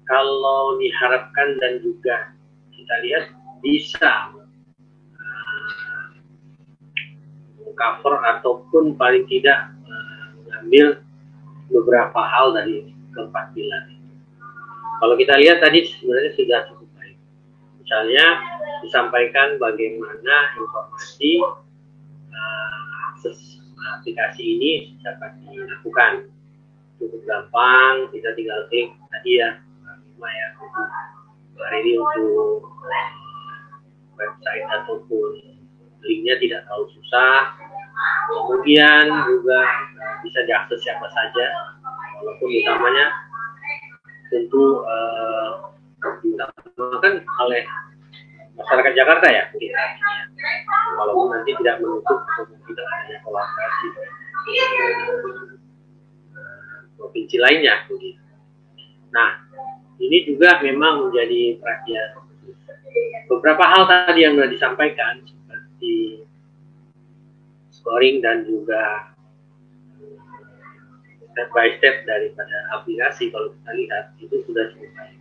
kalau diharapkan dan juga kita lihat bisa cover ataupun paling tidak mengambil beberapa hal dari keempat pilar. Kalau kita lihat tadi sebenarnya sudah cukup baik. Misalnya disampaikan bagaimana informasi akses aplikasi ini dapat dilakukan. Cukup gampang, kita tinggal klik tadi ya, ini untuk website ataupun linknya tidak terlalu susah. Kemudian juga bisa diakses siapa saja, walaupun utamanya tentu diutamakan oleh masyarakat Jakarta ya. walaupun nanti tidak menutup kemungkinan adanya kolaborasi provinsi lainnya. Nah, ini juga memang menjadi perhatian. Beberapa hal tadi yang sudah disampaikan seperti scoring dan juga step by step daripada aplikasi, kalau kita lihat itu sudah cukup baik.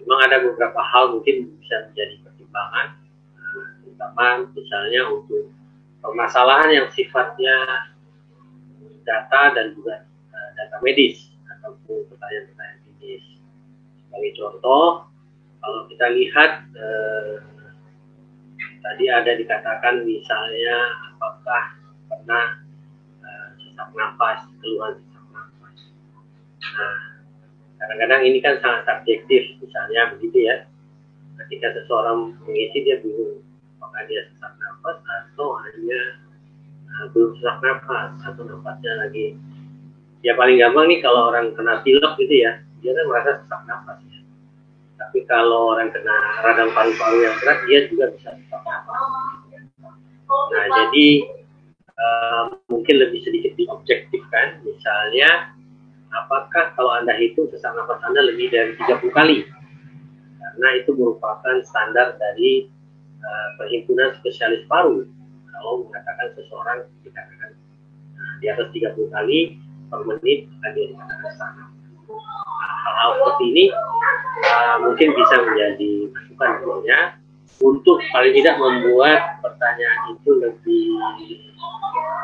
Memang ada beberapa hal mungkin bisa menjadi pertimbangan, terutama misalnya untuk permasalahan yang sifatnya data dan juga data medis ataupun pertanyaan-pertanyaan medis. Sebagai contoh, kalau kita lihat tadi ada dikatakan misalnya apakah pernah sesak nafas, keluhan sesak nafas. Nah, kadang-kadang ini kan sangat subjektif, misalnya begitu ya. Ketika seseorang mengisi dia bingung apakah dia sesak nafas atau hanya belum sesak nafas atau nafasnya lagi. Ya paling gampang nih kalau orang kena pilek gitu ya, dia kan merasa sesak nafas ya. Tapi kalau orang kena radang paru-paru yang berat, dia juga bisa sesak nafas. Nah, jadi mungkin lebih sedikit diobjektifkan, misalnya apakah kalau Anda hitung sesak nafas Anda lebih dari 30 kali, karena itu merupakan standar dari perhimpunan spesialis paru. Kalau mengatakan seseorang dikatakan di atas 30 kali per menit akan dia dikatakan sesak nafas. Hal-hal seperti ini mungkin bisa menjadi masukan sebenarnya untuk paling tidak membuat pertanyaan itu lebih,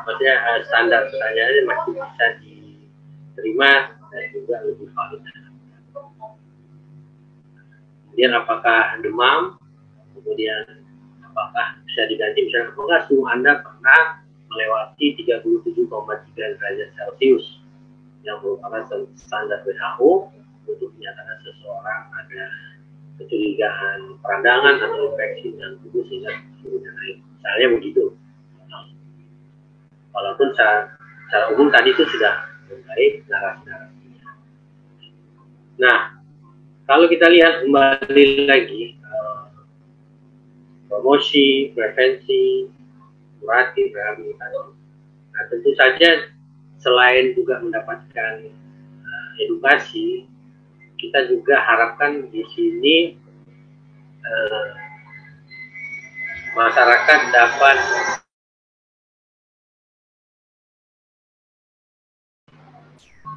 maksudnya standar pertanyaannya masih bisa diterima dan juga lebih valid. Kemudian apakah demam, kemudian apakah bisa diganti, misalnya apakah suhu Anda pernah melewati 37,3 derajat Celcius yang merupakan standar WHO untuk menyatakan seseorang ada kecurigaan peradangan atau infeksi dalam tubuh sehingga suhunya naik. Misalnya begitu. Walaupun secara umum tadi itu sudah membaik narasi-narasinya. Nah, kalau kita lihat kembali lagi promosi, prevensi, kuratif, rehabilitasi. Nah, tentu saja selain juga mendapatkan edukasi, kita juga harapkan di sini masyarakat dapat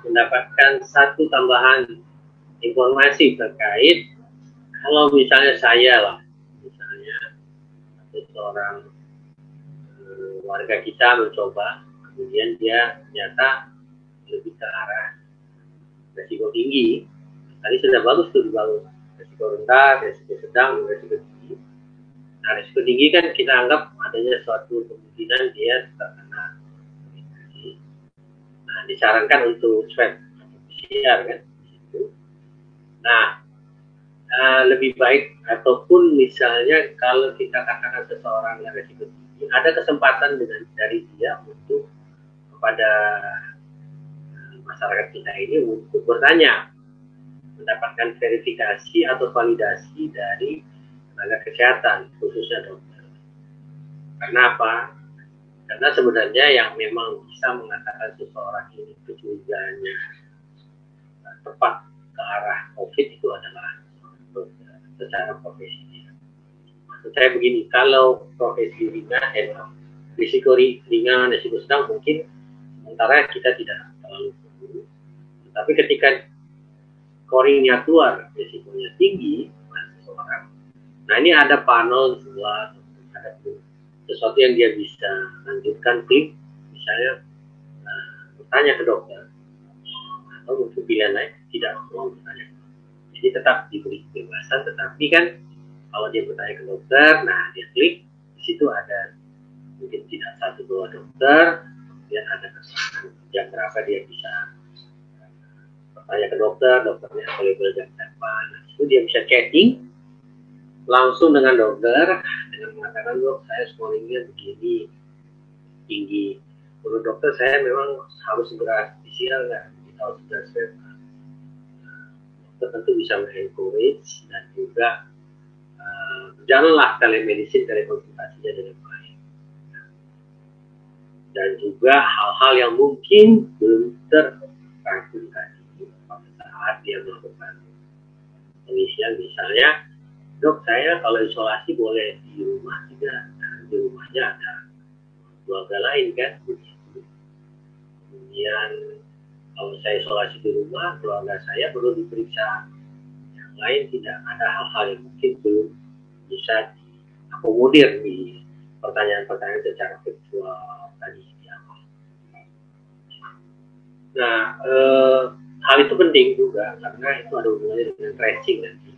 mendapatkan satu tambahan informasi terkait kalau misalnya saya lah, misalnya seorang warga kita mencoba, kemudian dia ternyata lebih ke arah resiko tinggi. Tadi sudah bagus tuh dibangun resiko rendah, resiko sedang, resiko tinggi. Nah, resiko tinggi kan kita anggap adanya suatu kemungkinan dia terkena infeksi. Nah, disarankan untuk swab PCR kan. Nah, lebih baik ataupun misalnya kalau kita katakan seseorang yang resiko tinggi, ada kesempatan dari dia untuk kepada masyarakat kita ini untuk bertanya, mendapatkan verifikasi atau validasi dari tenaga kesehatan, khususnya dokter. Karena apa? Karena sebenarnya yang memang bisa mengatakan seseorang ini kecurigaannya tepat ke arah COVID itu adalah dokter secara profesi. Maksud saya begini, kalau profesi ringan, risiko ringan, risiko sedang mungkin sementara kita tidak terlalu perlu. Tapi ketika scoringnya keluar, risikonya tinggi, nah ini ada panel sebelah, ada sesuatu yang dia bisa lanjutkan, klik, misalnya bertanya ke dokter, atau untuk pilihan lain tidak mau bertanya. Jadi tetap diberi kebebasan, tetapi kan kalau dia bertanya ke dokter, nah dia klik, di situ ada mungkin tidak 1-2 dokter, kemudian ada kesempatan jam berapa dia bisa bertanya ke dokter, dokternya available jam berapa. Nah, itu dia bisa chatting langsung dengan dokter dengan mengatakan, dok, saya scoringnya begini tinggi. Menurut dokter saya memang harus segera PCR nggak? Kita harus segera swab. Dokter tentu bisa mengencourage dan juga berjalanlah telemedicine, telekonsultasinya dengan baik. Dan juga hal-hal yang mungkin belum terrangkum tadi pada saat dia melakukan pengisian, misalnya, dok saya kalau isolasi boleh di rumah tidak? Nah, di rumahnya ada keluarga lain kan, kemudian kalau saya isolasi di rumah, keluarga saya perlu diperiksa, yang lain tidak, ada hal-hal yang mungkin belum bisa diakomodir di pertanyaan-pertanyaan secara virtual tadi di awal. Nah, hal itu penting juga karena itu ada hubungannya dengan tracing nanti.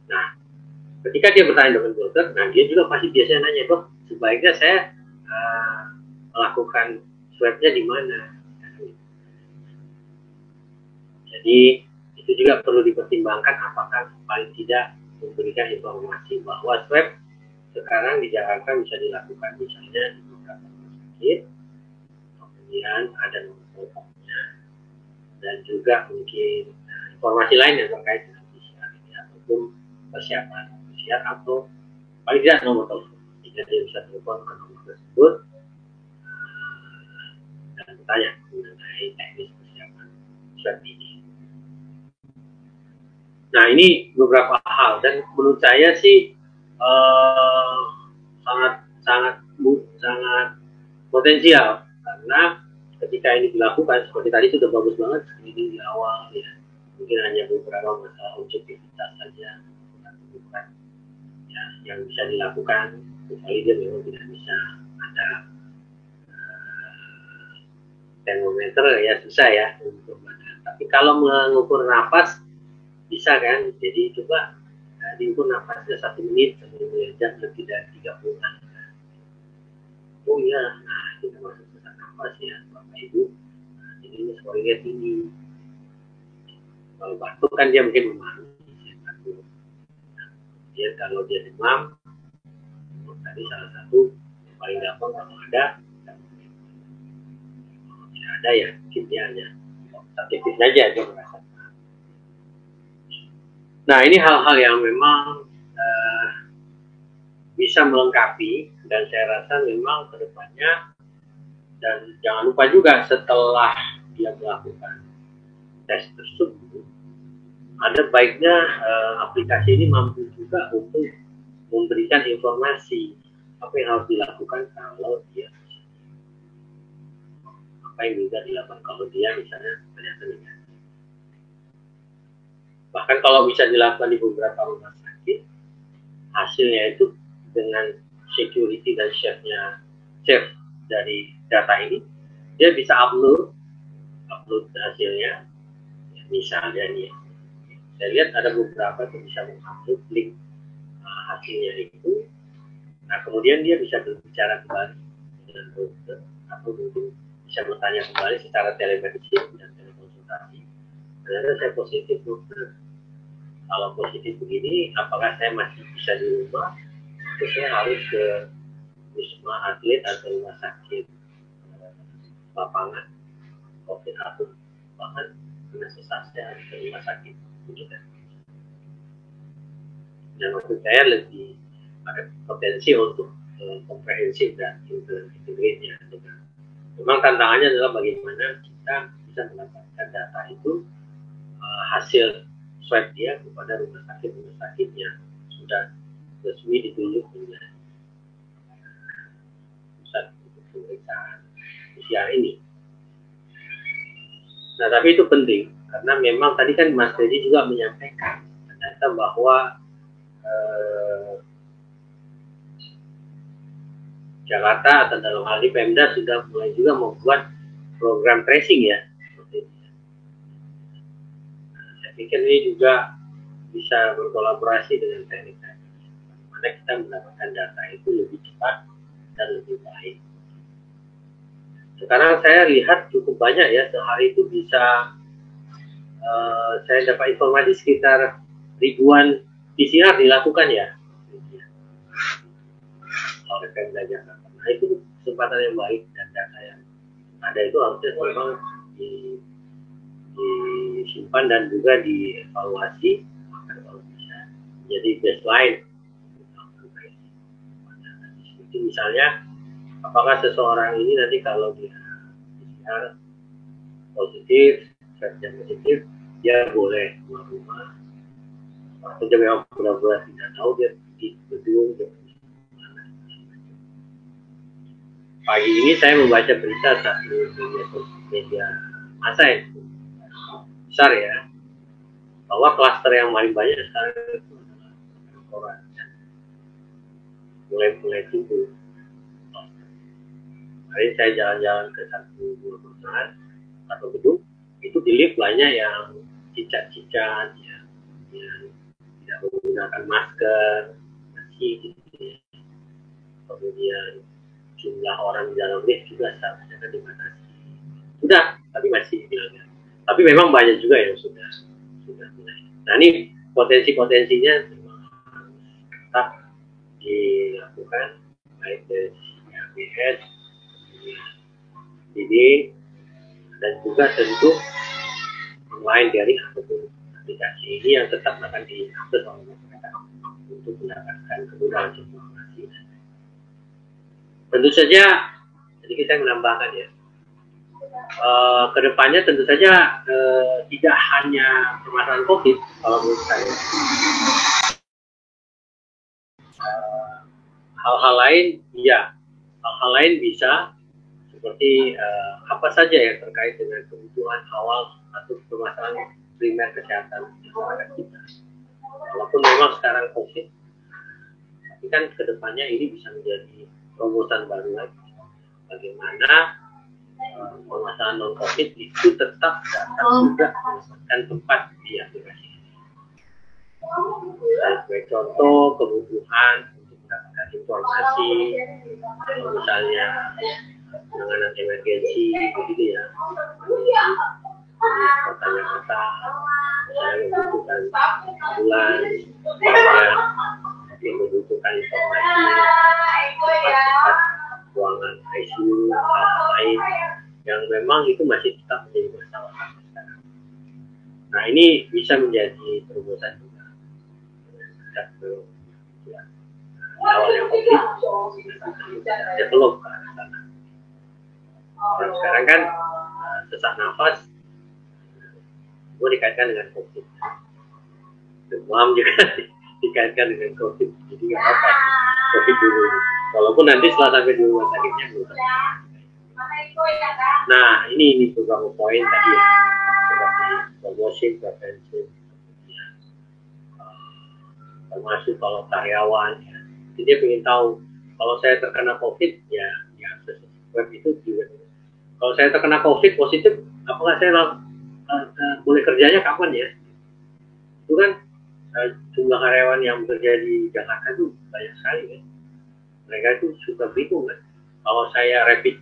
Nah, ketika dia bertanya dengan dokter, nah dia juga pasti biasanya nanya, dok, sebaiknya saya melakukan swabnya di mana? Jadi itu juga perlu dipertimbangkan apakah paling tidak memberikan informasi bahwa swab sekarang di Jakarta bisa dilakukan misalnya di beberapa rumah sakit, kemudian ada nomor teleponnya, dan juga mungkin informasi lain yang terkait dengan PCR ini ataupun persiapan PCR atau paling tidak nomor telepon, jika dia bisa telepon ke nomor tersebut dan bertanya mengenai teknis persiapan swab ini. Nah, ini beberapa hal dan menurut saya sih sangat potensial karena ketika ini dilakukan seperti tadi sudah bagus banget screening di awal ya, mungkin hanya beberapa masalah objektivitas saja bukan ya yang bisa dilakukan kecuali dia memang tidak bisa ada termometer ya susah ya untuk tapi kalau mengukur napas bisa kan, jadi coba diukur nafasnya 1 menit jam lebih dari 30 menit. Oh iya, nah kita masuk sesak nafas ya Bapak Ibu. Nah, jadi ini skornya tinggi. Kalau batuk kan dia mungkin memahami batuk. Nah, dia kalau dia demam, tadi salah satu paling gampang kalau ada, kalau tidak ada ya mungkin dia hanya statistik saja dia merasa. Nah, ini hal-hal yang memang bisa melengkapi dan saya rasa memang kedepannya dan jangan lupa juga setelah dia melakukan tes tersebut ada baiknya aplikasi ini mampu juga untuk memberikan informasi apa yang harus dilakukan kalau dia apa yang bisa dilakukan kalau dia misalnya ternyata negatif. Bahkan kalau bisa dilakukan di beberapa rumah sakit, hasilnya itu dengan security dan safe dari data ini, dia bisa upload hasilnya. Misalnya nih, saya lihat ada beberapa tuh bisa mengupload link hasilnya itu. Nah kemudian dia bisa berbicara kembali dengan dokter atau mungkin bisa bertanya kembali secara telemedicine dan telekonsultasi. Ternyata saya positif dokter. Kalau positif begini, apakah saya masih bisa di rumah? Atau saya harus ke wisma atlet atau rumah sakit lapangan COVID atau bahkan kena sesat saya harus ke rumah sakit. Begitu. Dan maksud saya lebih ada potensi untuk komprehensif dan integrate-nya. Memang tantangannya adalah bagaimana kita bisa mendapatkan data itu hasil swab dia kepada rumah sakit yang sudah resmi ditunjuk dengan pusat untuk pemeriksaan PCR ini. Nah, tapi itu penting karena memang tadi kan Mas Teddy juga menyampaikan ternyata bahwa Jakarta atau dalam hal ini Pemda sudah mulai juga membuat program tracing ya. Pikir ini juga bisa berkolaborasi dengan teknik-teknik bagaimana kita mendapatkan data itu lebih cepat dan lebih baik. Sekarang saya lihat cukup banyak ya, sehari itu bisa saya dapat informasi sekitar ribuan PCR dilakukan ya oleh Pemda Jakarta. Nah itu kesempatan yang baik dan data yang ada itu harusnya memang disimpan simpan dan juga dievaluasi kalau bisa jadi baseline. Jadi misalnya apakah seseorang ini nanti kalau dia PCR positif, swabnya positif, dia boleh keluar rumah atau dia memang benar-benar tidak tahu dia di gedung. Pagi ini saya membaca berita satu media massa yang besar ya, bahwa klaster yang paling banyak sekarang itu adalah orang mulai timbul. Hari saya jalan-jalan ke satu perusahaan atau gedung, itu di lift banyak yang cicat-cicat, ya, yang tidak menggunakan masker, masih gitu ya. Kemudian jumlah orang di dalam lift juga seharusnya kan dibatasi. Sudah, tapi masih dilanggar. Tapi memang banyak juga yang sudah mulai. Nah ini potensi-potensinya harus tetap dilakukan, baik dari sisi ABS, ini dan juga tentu online dari aplikasi ini yang tetap akan diakses oleh masyarakat untuk mendapatkan kemudahan informasi. Tentu saja, sedikit saya menambahkan ya, kedepannya tentu saja tidak hanya permasalahan COVID, kalau menurut saya hal-hal lain, ya hal-hal lain bisa seperti apa saja yang terkait dengan kebutuhan awal atau permasalahan primer kesehatan masyarakat kita. Walaupun memang sekarang COVID, tapi kan kedepannya ini bisa menjadi terobosan baru lagi. Bagaimana permasalahan non-COVID itu tetap dapat juga mendapatkan tempat di aplikasi ini. Sebagai contoh, kebutuhan untuk mendapatkan informasi, misalnya penanganan emergensi, begitu ya. Kota-kota, misalnya membutuhkan ambulans, membutuhkan informasi, ruangan ICU, hal lain yang memang itu masih tetap menjadi masalah sampai sekarang. Nah ini bisa menjadi terobosan juga. Awal yang COVID, develop ke arah sana. Nah, sekarang kan sesak nafas, gue dikaitkan dengan COVID. Demam juga dikaitkan dengan COVID. Jadi nggak apa-apa COVID dulu. Walaupun nanti setelah sampai di rumah sakitnya belum. Nah, ini beberapa poin tadi ya, seperti promosi, prevensi, termasuk kalau karyawan ya. Jadi dia ingin tahu kalau saya terkena COVID ya akses web itu juga. Kalau saya terkena COVID positif, apakah saya boleh kerjanya kapan ya? Itu kan jumlah karyawan yang bekerja di Jakarta itu banyak sekali kan. Mereka itu suka bingung kan. Kalau saya rapid,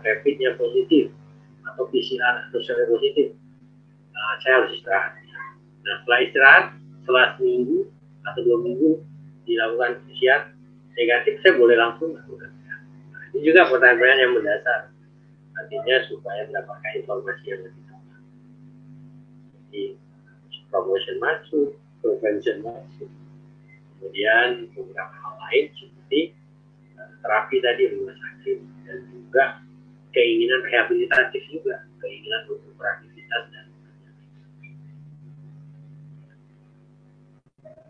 rapidnya positif atau PCR atau swab positif, saya harus istirahat. Nah setelah istirahat, setelah seminggu atau 2 minggu dilakukan PCR negatif, saya boleh langsung lakukan. Nah, ini juga pertanyaan yang mendasar. Artinya supaya mendapatkan informasi yang lebih tepat. Jadi promotion masuk, prevention masuk. Kemudian beberapa hal lain seperti terapi tadi rumah sakit dan juga keinginan rehabilitatif juga, keinginan untuk beraktivitas dan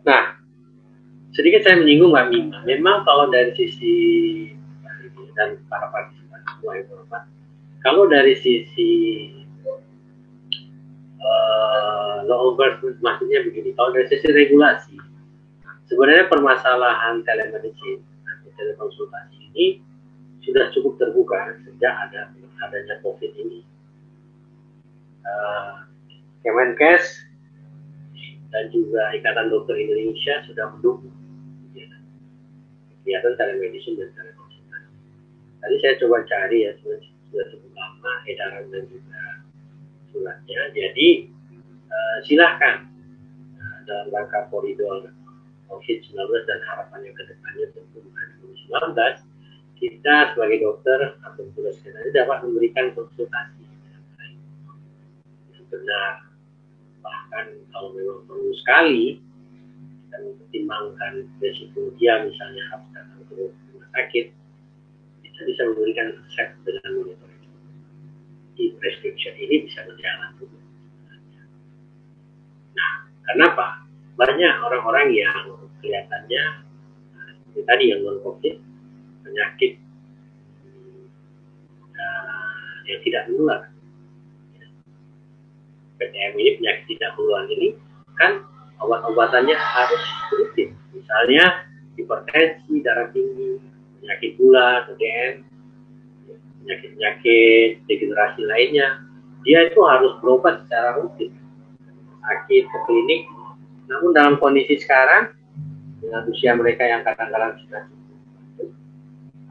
nah, sedikit saya menyinggung Mbak Mima. Memang kalau dari sisi dan para partisipan semua yang bermanfaat, kalau dari sisi law enforcement maksudnya begini, kalau dari sisi regulasi, sebenarnya permasalahan telemedicine atau telekonsultasi ini sudah cukup terbuka sejak adanya COVID ini. Kemenkes dan juga Ikatan Dokter Indonesia sudah mendukung kegiatan telemedicine dan telekonsultasi. Tadi saya coba cari ya, sudah cukup lama edaran dan juga suratnya. Jadi silahkan dalam rangka koridor COVID-19 dan harapannya ke depannya tentu 2019, kita sebagai dokter atau petugas kesehatan dapat memberikan konsultasi benar. Bahkan kalau memang perlu sekali, kita mempertimbangkan resiko dia misalnya harus datang ke rumah sakit, kita bisa memberikan resep dengan monitoring. Di prescription ini bisa berjalan. Nah, kenapa? Banyak orang-orang yang kelihatannya seperti tadi yang non-COVID, penyakit yang tidak menular. PTM ini penyakit tidak menular ini kan obat-obatannya harus rutin. Misalnya hipertensi, darah tinggi, penyakit gula, TDM, penyakit-penyakit degenerasi lainnya, dia itu harus berobat secara rutin. Sakit ke klinik, namun dalam kondisi sekarang dengan usia mereka yang kadang-kadang sudah cukup,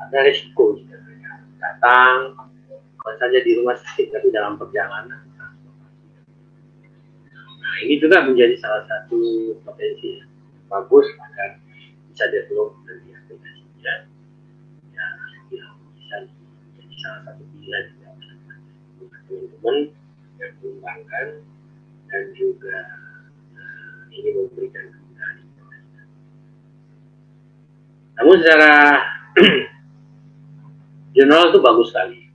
ada risiko jika mereka datang, kalau saja di rumah sakit tapi dalam perjalanan. Nah, ini juga menjadi salah satu potensi yang bagus agar bisa develop dan diaplikasikan. Ya, bisa jadi salah satu pilihan juga teman-teman yang mengembangkan dan juga ini memberikan kemudahan. Namun secara general itu bagus sekali.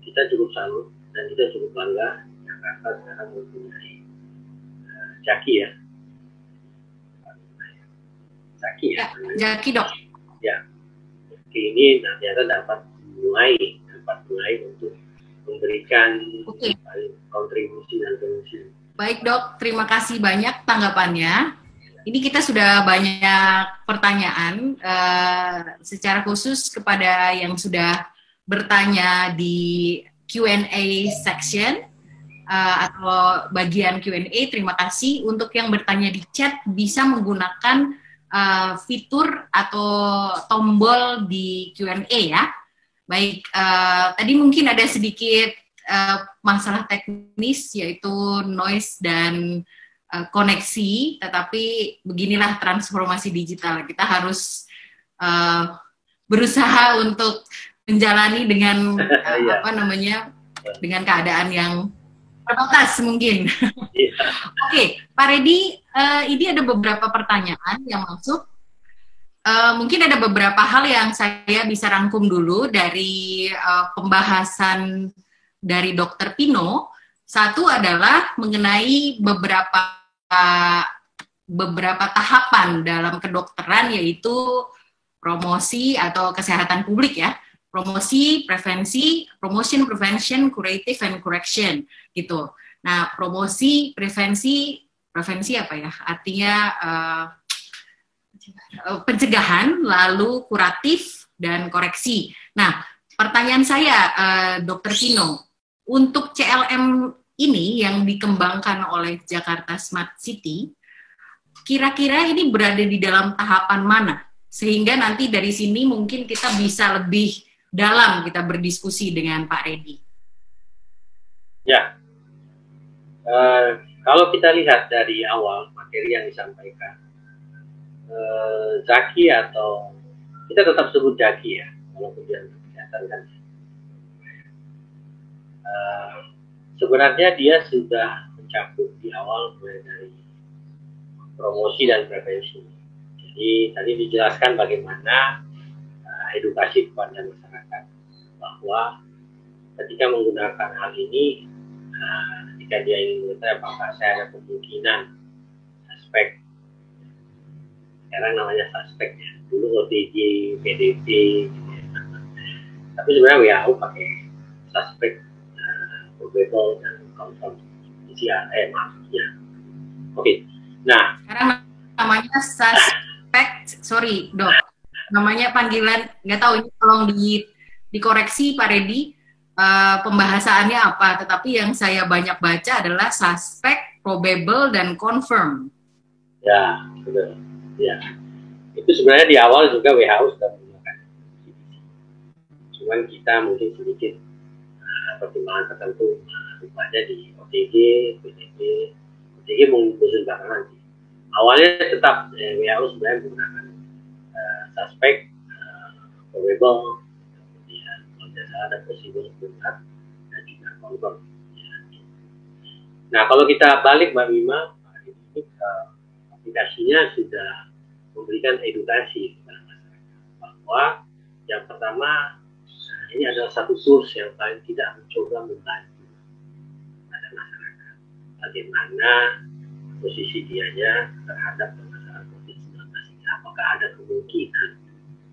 Kita cukup salut dan kita cukup bangga Jakarta sekarang mempunyai Jaki ya. Jaki ya. Jaki dok. Ya. Jaki ini ternyata dapat mulai untuk memberikan kontribusi dan solusi. Baik dok, terima kasih banyak tanggapannya. Ini kita sudah banyak pertanyaan secara khusus kepada yang sudah bertanya di Q&A section atau bagian Q&A. Terima kasih. Untuk yang bertanya di chat bisa menggunakan fitur atau tombol di Q&A ya. Baik, tadi mungkin ada sedikit masalah teknis yaitu noise dan koneksi, tetapi beginilah transformasi digital. Kita harus berusaha untuk menjalani dengan dengan keadaan yang terbatas mungkin. Oke, Pak Reddy, ini ada beberapa pertanyaan yang masuk. Mungkin ada beberapa hal yang saya bisa rangkum dulu dari pembahasan dari Dr. Pino. Satu adalah mengenai beberapa tahapan dalam kedokteran, yaitu promosi atau kesehatan publik ya. Promosi, prevensi, promotion, prevention, curative, and correction gitu. Nah, promosi, prevensi apa ya? Artinya pencegahan, lalu kuratif dan koreksi. Nah, pertanyaan saya, Dr. Pino, untuk CLM ini yang dikembangkan oleh Jakarta Smart City, kira-kira ini berada di dalam tahapan mana? Sehingga nanti dari sini mungkin kita bisa lebih dalam kita berdiskusi dengan Pak Reddy. Ya, kalau kita lihat dari awal materi yang disampaikan, Zaki atau kita tetap sebut Zaki ya, walaupun dia kesehatan kan. Sebenarnya dia sudah mencakup di awal mulai dari promosi dan prevensi. Jadi tadi dijelaskan bagaimana edukasi kepada masyarakat bahwa ketika menggunakan hal ini, ketika dia ingin mengetahui apakah saya ada kemungkinan suspek, sekarang namanya suspek ya, dulu OTG, PDP, gitu ya. Tapi sebenarnya WHO pakai suspek, probable dan confirm PCR, maksudnya. Oke. Nah, sekarang namanya suspek, sorry dok, namanya panggilan, nggak tahu ini tolong dikoreksi Pak Reddy, pembahasannya apa, tetapi yang saya banyak baca adalah suspek, probable, dan confirm. Ya, betul. Ya, itu sebenarnya di awal juga WHO sudah menggunakan CDC. Cuman kita mungkin sedikit pertimbangan tertentu rupanya di OTG, PDP, OTG muncul belakangan. Awalnya tetap WHO sebenarnya menggunakan suspek, probable, kemudian kalau tidak salah ada possible, benar, dan juga confirm. Nah, kalau kita balik Mbak Bima, ini aplikasinya sudah memberikan edukasi kepada masyarakat bahwa yang pertama, ini adalah satu tools yang paling tidak mencoba membantu pada masyarakat. Bagaimana posisi dianya terhadap permasalahan COVID-19 ini. Apakah ada kemungkinan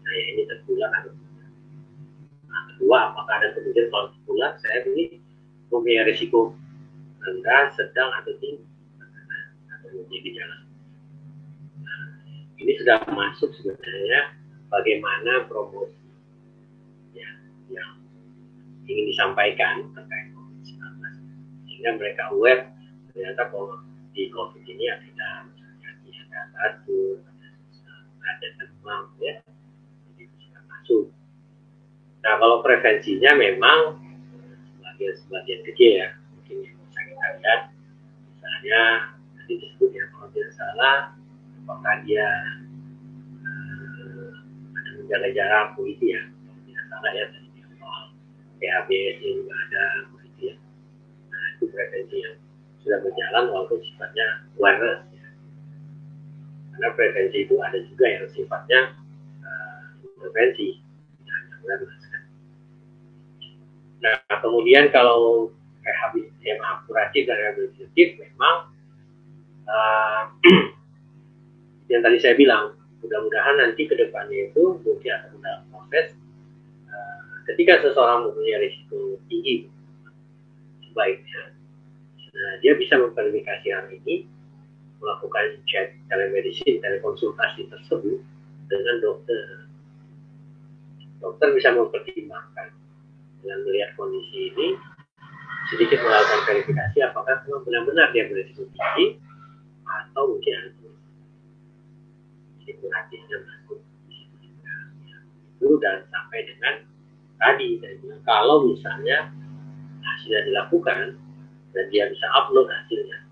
saya ini tertular atau tidak? Nah, kedua, apakah ada kemungkinan kalau tertular saya ini mempunyai risiko rendah, sedang atau tinggi atau mempunyai gejala. Nah, ini sudah masuk sebenarnya bagaimana promosi ya, yang ingin disampaikan terkait COVID-19 sehingga mereka aware ternyata kalau di COVID ini ada batuk, ada demam ya, jadi bisa masuk. Nah, kalau prevensinya memang sebagian kecil ya, mungkin yang bisa kita lihat, misalnya tadi disebutnya kalau tidak salah, apakah dia ada menjaga jarak begitu ya, kalau tidak salah ya tadi soal PHBS juga ada begitu ya. Nah, itu prevensi yang sudah berjalan walaupun sifatnya awareness ya. Karena prevensi itu ada juga yang sifatnya intervensi, awareness. Nah, kemudian kalau kuratif dan rehabilitatif memang yang tadi saya bilang, mudah-mudahan nanti ke depannya itu mungkin akan dalam proses ketika seseorang mempunyai risiko tinggi, sebaiknya dia bisa memverifikasi hal ini, melakukan cek telemedicine, telekonsultasi tersebut dengan dokter. Dokter bisa mempertimbangkan dengan melihat kondisi ini, sedikit melakukan verifikasi apakah memang benar-benar dia berisiko tinggi atau mungkin ada risiko kuratifnya masuk itu. Dan sampai dengan tadi saya bilang kalau misalnya hasilnya dilakukan dan dia bisa upload hasilnya,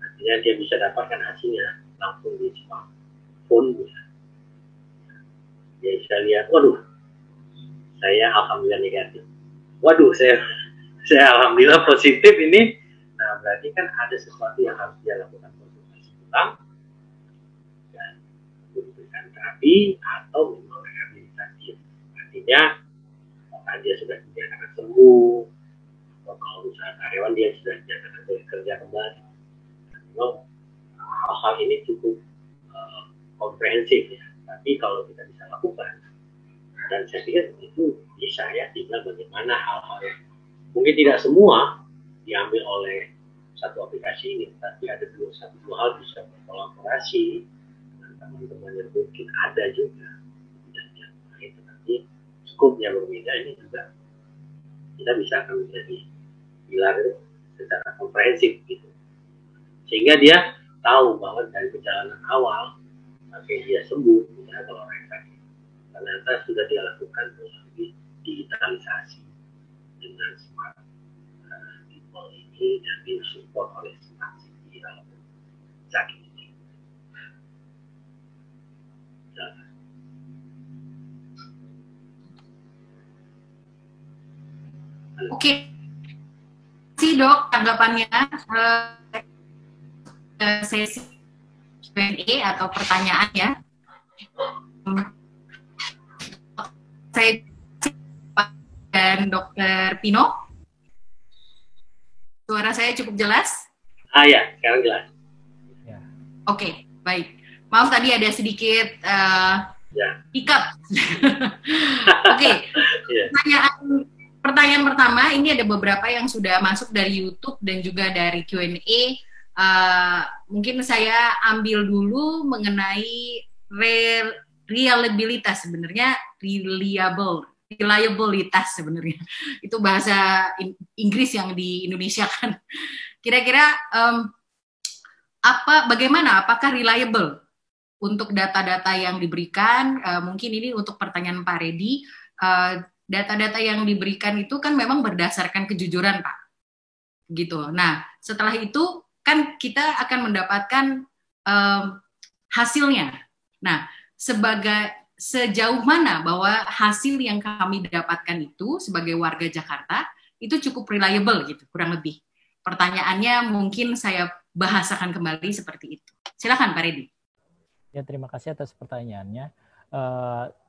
artinya dia bisa dapatkan hasilnya langsung di smartphone nya, dia bisa lihat, waduh saya alhamdulillah negatif, waduh saya alhamdulillah positif ini. Nah, berarti kan ada sesuatu yang harus dia lakukan konsultasi ulang dan memberikan terapi atau memang rehabilitasi. Artinya apakah dia sudah dinyatakan sembuh, atau kalau misalnya karyawan dia sudah dinyatakan bekerja kembali. Memang hal-hal ini cukup komprehensif ya. Tapi kalau kita bisa lakukan, dan saya pikir itu bisa ya, tinggal bagaimana hal-hal yang mungkin tidak semua diambil oleh satu aplikasi ini, tapi ada satu dua hal bisa berkolaborasi dengan teman-teman yang mungkin ada juga dan yang lain, tetapi skopnya berbeda. Ini juga kita bisa akan menjadi pilar secara komprehensif gitu, sehingga dia tahu bahwa dari perjalanan awal sampai dia sembuh, misalnya kalau orang sakit ternyata sudah dia lakukan melalui digitalisasi dengan smart people ini dan disupport oleh smart city dalam sakit ini. Oke, sih dok tanggapannya sesi Q&A atau pertanyaan ya. Saya dan Dr. Pino, suara saya cukup jelas? Ya, sekarang jelas. Ya. Oke, baik. Maaf tadi ada sedikit hiccup. Oke, pertanyaan pertama ini ada beberapa yang sudah masuk dari YouTube dan juga dari Q&A. Mungkin saya ambil dulu mengenai reliabilitas, sebenarnya reliabilitas sebenarnya itu bahasa Inggris yang di Indonesia kan. Kira-kira apakah reliable untuk data-data yang diberikan? Mungkin ini untuk pertanyaan Pak Reddy. Data-data yang diberikan itu kan memang berdasarkan kejujuran, Pak. Gitu. Nah, setelah itu kan kita akan mendapatkan hasilnya. Nah, sejauh mana bahwa hasil yang kami dapatkan itu sebagai warga Jakarta itu cukup reliable gitu, kurang lebih. pertanyaannya mungkin saya bahasakan kembali seperti itu. Silakan Pak Redi. Ya, terima kasih atas pertanyaannya.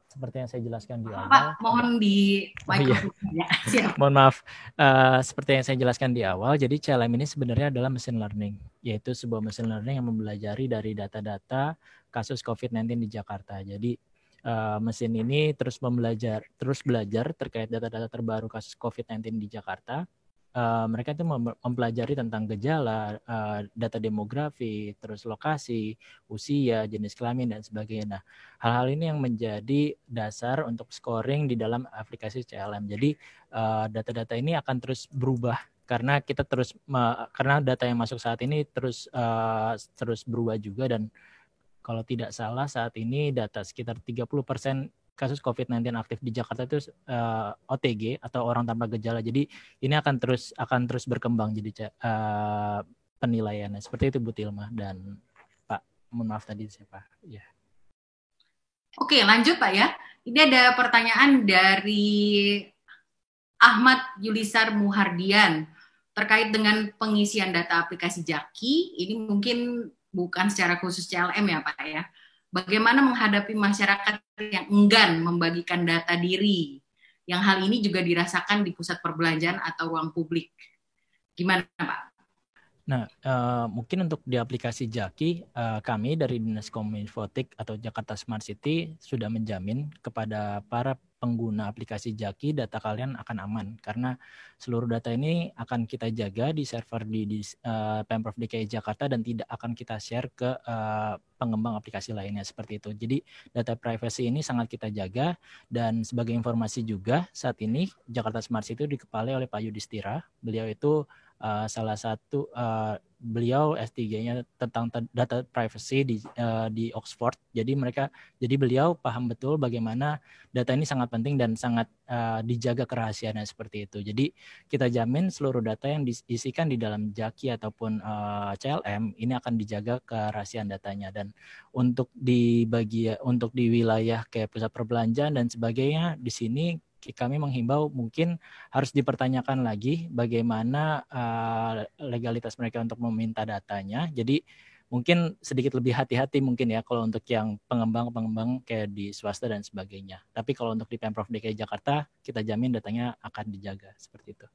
Seperti yang saya jelaskan di awal. Pak, mohon di mikrofon. Ya, siap. Mohon maaf. Seperti yang saya jelaskan di awal, jadi CLM ini sebenarnya adalah machine learning, yaitu sebuah machine learning yang mempelajari dari data-data kasus COVID-19 di Jakarta. Jadi mesin ini terus belajar terkait data-data terbaru kasus COVID-19 di Jakarta. Mereka itu mempelajari tentang gejala, data demografi, terus lokasi, usia, jenis kelamin, dan sebagainya. Nah, hal-hal ini yang menjadi dasar untuk scoring di dalam aplikasi CLM. Jadi, data-data ini akan terus berubah karena kita karena data yang masuk saat ini terus berubah juga, dan kalau tidak salah saat ini data sekitar 30% kasus COVID-19 aktif di Jakarta itu OTG atau orang tanpa gejala. Jadi ini akan terus berkembang jadi penilaiannya. Seperti itu Bu Tilma dan Pak. Mohon maaf tadi siapa? Ya. Oke, lanjut Pak ya. Ini ada pertanyaan dari Ahmad Yulisar Muhardian terkait dengan pengisian data aplikasi Jaki. Ini mungkin bukan secara khusus CLM ya Pak ya. Bagaimana menghadapi masyarakat yang enggan membagikan data diri, yang hal ini juga dirasakan di pusat perbelanjaan atau ruang publik. Gimana Pak? Nah, mungkin untuk di aplikasi Jaki, kami dari Dinas Kominfotik atau Jakarta Smart City sudah menjamin kepada para pengguna aplikasi Jaki data kalian akan aman karena seluruh data ini akan kita jaga di server di Pemprov DKI Jakarta dan tidak akan kita share ke pengembang aplikasi lainnya seperti itu. Jadi data privacy ini sangat kita jaga, dan sebagai informasi juga saat ini Jakarta Smart City dikepalai oleh Pak Yudhistira. Beliau itu salah satu beliau S3-nya tentang data privacy di Oxford. Jadi beliau paham betul bagaimana data ini sangat penting dan sangat dijaga kerahasiaannya seperti itu. Jadi kita jamin seluruh data yang diisikan di dalam Jaki ataupun CLM ini akan dijaga kerahasiaan datanya. Dan untuk di wilayah kayak pusat perbelanjaan dan sebagainya, di sini kami menghimbau mungkin harus dipertanyakan lagi bagaimana legalitas mereka untuk meminta datanya. Jadi mungkin sedikit lebih hati-hati mungkin ya kalau untuk yang pengembang kayak di swasta dan sebagainya. Tapi kalau untuk di Pemprov DKI Jakarta, kita jamin datanya akan dijaga seperti itu.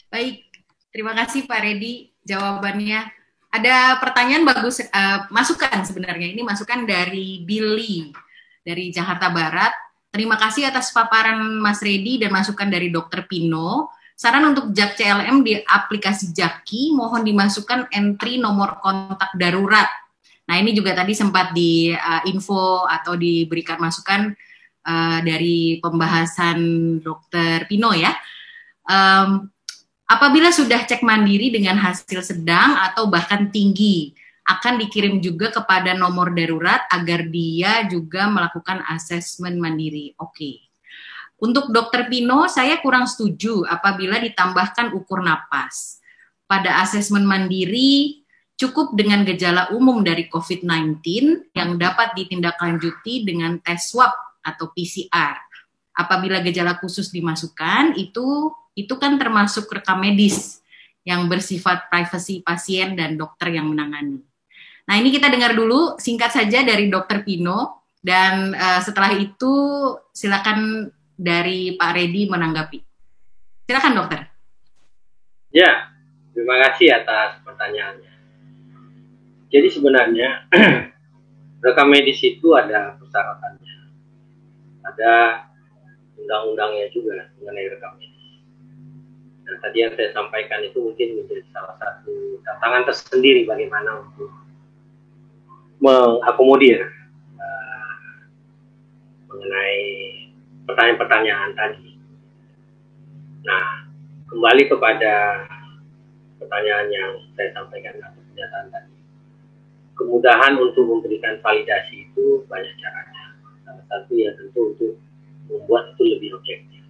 Baik, terima kasih Pak Redi jawabannya. Ada pertanyaan bagus, masukan sebenarnya. Ini masukan dari Billy dari Jakarta Barat. Terima kasih atas paparan Mas Redi dan masukan dari Dr. Pino. Saran untuk JAK CLM di aplikasi Jaki, mohon dimasukkan entry nomor kontak darurat. Nah, ini juga tadi sempat di info atau diberikan masukan dari pembahasan Dr. Pino ya. Apabila sudah cek mandiri dengan hasil sedang atau bahkan tinggi, akan dikirim juga kepada nomor darurat agar dia juga melakukan asesmen mandiri. Oke. Untuk Dr. Pino, saya kurang setuju apabila ditambahkan ukur napas. Pada asesmen mandiri, cukup dengan gejala umum dari COVID-19 yang dapat ditindaklanjuti dengan tes swab atau PCR. Apabila gejala khusus dimasukkan, itu kan termasuk rekam medis yang bersifat privasi pasien dan dokter yang menangani. Nah, ini kita dengar dulu singkat saja dari Dr. Pino, dan setelah itu silakan dari Pak Redi menanggapi. Silakan dokter. Ya, terima kasih atas pertanyaannya. Jadi sebenarnya rekam medis itu ada persyaratannya, ada undang-undangnya juga mengenai rekam medis. Dan tadi yang saya sampaikan itu mungkin menjadi salah satu tantangan tersendiri bagaimana untuk mengakomodir mengenai pertanyaan-pertanyaan tadi. Nah, kembali kepada pertanyaan yang saya sampaikan atau pernyataan tadi. Kemudahan untuk memberikan validasi itu banyak caranya. Salah satu ya tentu untuk membuat itu lebih objektif.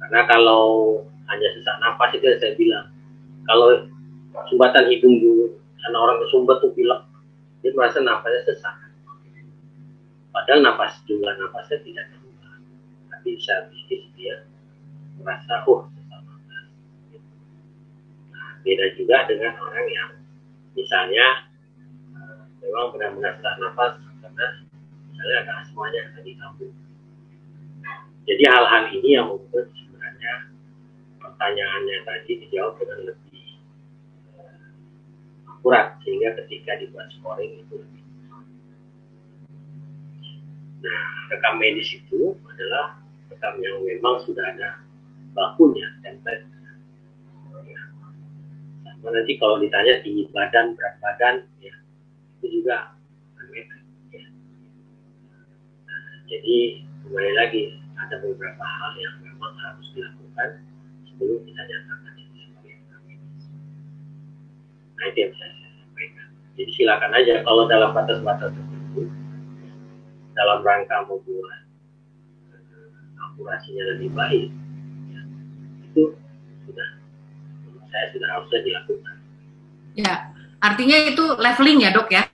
Karena kalau hanya sesak nafas itu yang saya bilang, kalau sumbatan hidung dulu, karena orang kesumbat tuh bilang, dia merasa nafasnya sesak. Padahal jumlah nafasnya tidak berubah. Tapi secara bisnis dia merasa sesama. Nah, beda juga dengan orang yang misalnya memang benar-benar sesak nafas karena misalnya ada asmanya tadi kambuh. Jadi hal-hal ini yang membuat sebenarnya pertanyaannya tadi dijawab dengan lebih akurat sehingga ketika dibuat scoring itu lebih. Nah, rekam medis itu adalah rekam yang memang sudah ada bakunya, template. Ya. Sama nanti kalau ditanya tinggi badan, berat badan, ya itu juga parameter. Ya. Nah, jadi kembali lagi ada beberapa hal yang memang harus dilakukan sebelum kita nyatakan itu sebagai rekam medis. Nah, itu yang bisa saya sampaikan. Jadi silakan aja kalau dalam batas-batas tertentu, dalam rangka membuat akurasinya lebih baik, ya, itu sudah, menurut saya sudah harusnya dilakukan. Ya, artinya itu leveling ya dok ya.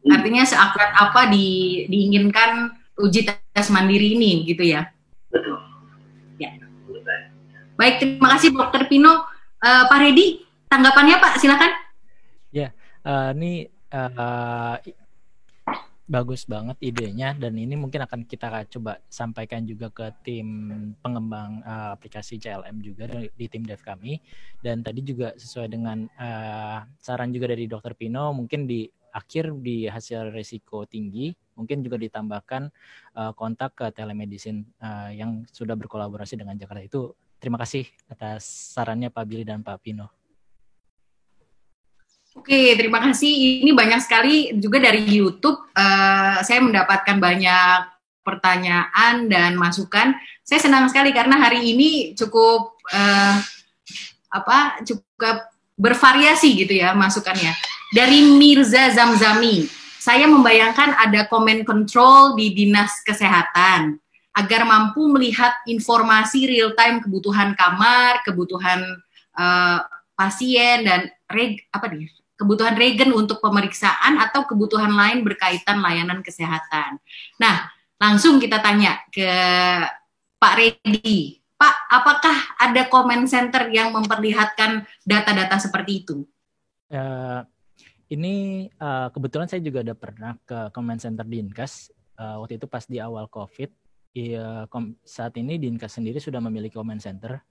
Artinya seakurat apa diinginkan uji tes mandiri ini gitu ya. Betul. Ya. Baik, terima kasih Dokter Pino. Pak Redi, tanggapannya Pak, silakan. Ya, ini bagus banget idenya, dan ini mungkin akan kita coba sampaikan juga ke tim pengembang aplikasi CLM juga di tim dev kami. Dan tadi juga sesuai dengan saran juga dari Dr. Pino, mungkin di akhir di hasil risiko tinggi mungkin juga ditambahkan kontak ke telemedicine yang sudah berkolaborasi dengan Jakarta. Itu terima kasih atas sarannya Pak Billy dan Pak Pino. Oke, terima kasih. Ini banyak sekali juga dari YouTube. Saya mendapatkan banyak pertanyaan dan masukan. Saya senang sekali karena hari ini cukup cukup bervariasi gitu ya masukannya. Dari Mirza Zamzami, saya membayangkan ada comment control di Dinas Kesehatan agar mampu melihat informasi real time kebutuhan kamar, kebutuhan pasien dan kebutuhan regen untuk pemeriksaan atau kebutuhan lain berkaitan layanan kesehatan. Nah, langsung kita tanya ke Pak Redi. Pak, apakah ada comment center yang memperlihatkan data-data seperti itu? Ini kebetulan saya juga ada pernah ke comment center Dinkes. Waktu itu pas di awal COVID. Saat ini Dinkes sendiri sudah memiliki comment center.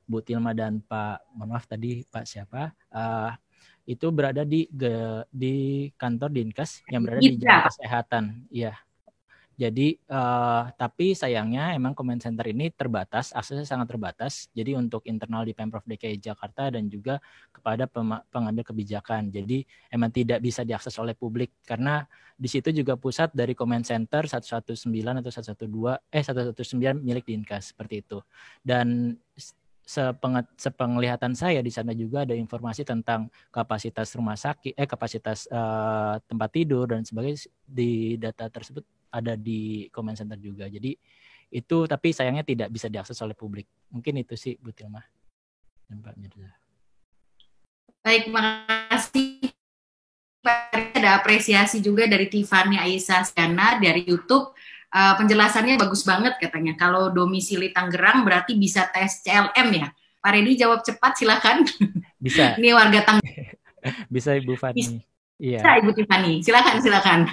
Bu Tilma dan Pak, mohon maaf tadi Pak siapa? Itu berada di kantor Dinkes yang berada di Jalan Kesehatan. Iya. Jadi tapi sayangnya emang comment center ini terbatas, aksesnya sangat terbatas. Jadi untuk internal di Pemprov DKI Jakarta dan juga kepada pengambil kebijakan. Jadi emang tidak bisa diakses oleh publik karena di situ juga pusat dari comment center 119 atau 119 milik Dinkes seperti itu. Dan sepenglihatan saya di sana juga ada informasi tentang kapasitas rumah sakit, kapasitas tempat tidur dan sebagainya di data tersebut ada di comment center juga. Jadi itu tapi sayangnya tidak bisa diakses oleh publik. Mungkin itu sih Bu Tilma dan Pak Mirza. Baik, terima kasih. Ada apresiasi juga dari Tiffany Aisyah Siana dari YouTube. Penjelasannya bagus banget katanya. Kalau domisili Tangerang berarti bisa tes CLM ya. Pak Redi jawab cepat silakan. Bisa. Ini warga Tangerang. Bisa Ibu Fani. Iya. Bisa Ibu Tiffany. Silakan.